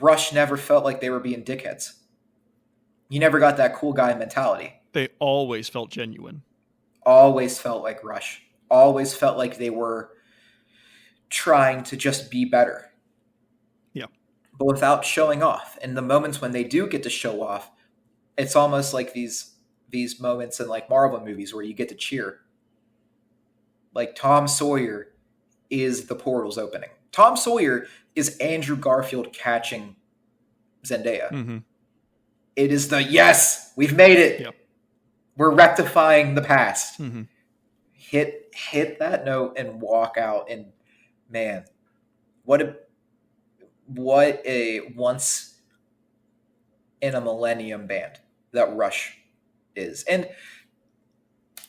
Rush never felt like they were being dickheads. You never got that cool guy mentality. They always felt genuine. Always felt like Rush. Always felt like they were trying to just be better. Yeah. But without showing off. And the moments when they do get to show off, it's almost like these moments in like Marvel movies where you get to cheer. Like Tom Sawyer is the portals opening. Tom Sawyer is Andrew Garfield catching Zendaya. Mm-hmm. It is the, yes, we've made it. Yep. We're rectifying the past. Mm-hmm. Hit that note and walk out. And man, what a once in a millennium band that Rush is. And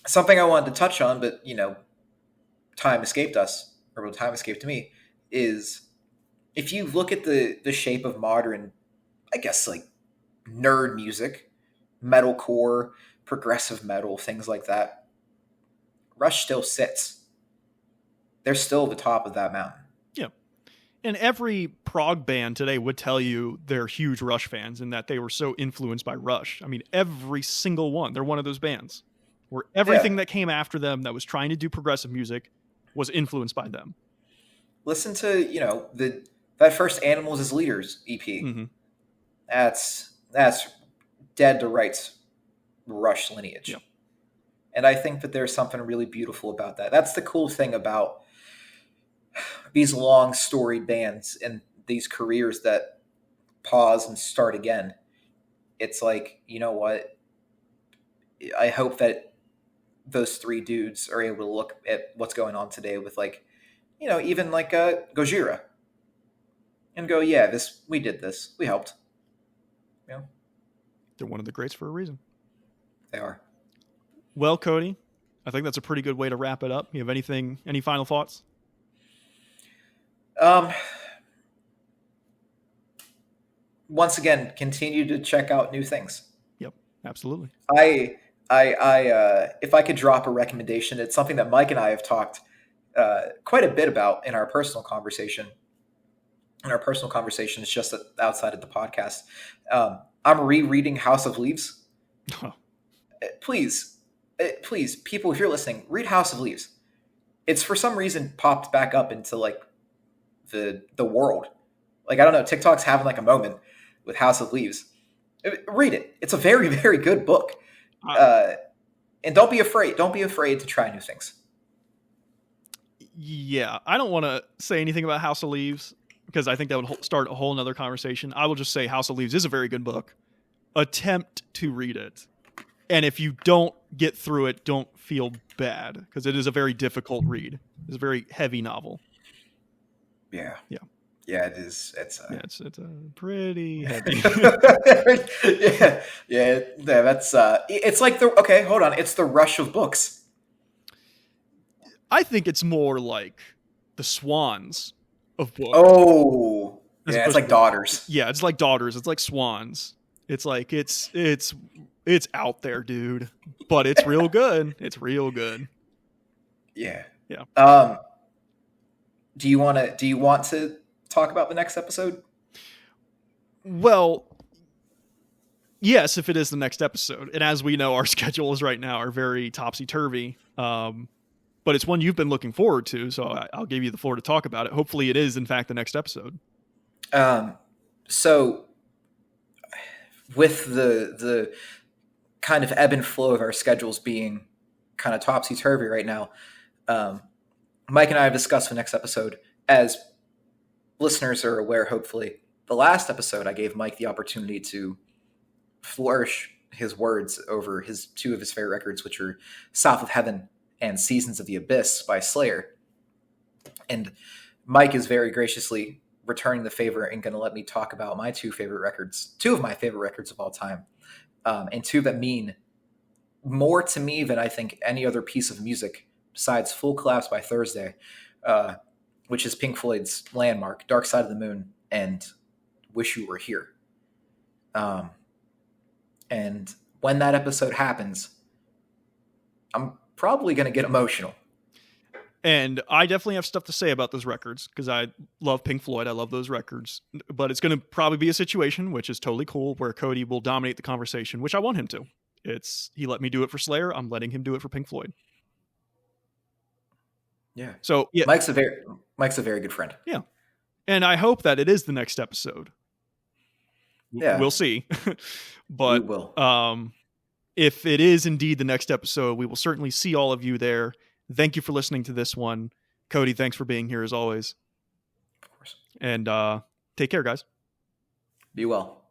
something I wanted to touch on, but you know, time escaped us, or time escaped me, is if you look at the shape of modern, I guess like nerd music, metalcore, progressive metal, things like that, Rush still sits. They're still at the top of that mountain. Yeah. And every prog band today would tell you they're huge Rush fans and that they were so influenced by Rush. I mean, every single one. They're one of those bands where everything that came after them that was trying to do progressive music was influenced by them. Listen to, that first Animals as Leaders EP. Mm-hmm. That's dead to rights Rush lineage. Yep. And I think that there's something really beautiful about that. That's the cool thing about these long storied bands and these careers that pause and start again. It's like, you know what? I hope that those three dudes are able to look at what's going on today with even Gojira and go, yeah, we did this. We helped. They're one of the greats for a reason. They are. Well, Cody, I think that's a pretty good way to wrap it up. You have any final thoughts? Once again, continue to check out new things. Yep, absolutely. I if I could drop a recommendation, it's something that Mike and I have talked quite a bit about in our personal conversation. In our personal conversation, it's just outside of the podcast. I'm rereading House of Leaves. Oh. Please, people, if you're listening, read House of Leaves. It's for some reason popped back up into the world. I don't know, TikTok's having a moment with House of Leaves. Read it. It's a very, very good book. And don't be afraid. Don't be afraid to try new things. Yeah, I don't want to say anything about House of Leaves because I think that would start a whole nother conversation. I will just say House of Leaves is a very good book. Attempt to read it. And if you don't get through it, don't feel bad because it is a very difficult read. It's a very heavy novel. Yeah. Yeah. Yeah, it is. It's pretty heavy. yeah. That's it's like okay, hold on. It's the Rush of books. I think it's more like the Swans of books. Oh, yeah, it's like Daughters. Yeah, it's like Daughters. It's like Swans. It's like it's out there, dude. But it's real good. It's real good. Yeah. Yeah. Do you want to talk about the next episode? Well, yes, if it is the next episode. And as we know, our schedules right now are very topsy-turvy. But it's one you've been looking forward to, so I'll give you the floor to talk about it. Hopefully it is, in fact, the next episode. So with the kind of ebb and flow of our schedules being kind of topsy-turvy right now, Mike and I have discussed the next episode. As listeners are aware, hopefully, the last episode I gave Mike the opportunity to flourish his words over two of his favorite records, which are South of Heaven and Seasons of the Abyss by Slayer. And Mike is very graciously returning the favor and going to let me talk about my two of my favorite records of all time, and two that mean more to me than I think any other piece of music besides Full Collapse by Thursday, which is Pink Floyd's landmark, Dark Side of the Moon, and Wish You Were Here. And when that episode happens, I'm probably going to get emotional. And I definitely have stuff to say about those records because I love Pink Floyd. I love those records. But it's going to probably be a situation, which is totally cool, where Cody will dominate the conversation, which I want him to. He let me do it for Slayer. I'm letting him do it for Pink Floyd. Yeah. So yeah, Mike's a very good friend. Yeah. And I hope that it is the next episode. Yeah. We'll see. But we will. If it is indeed the next episode, we will certainly see all of you there. Thank you for listening to this one. Cody, thanks for being here as always. Of course. And take care, guys. Be well.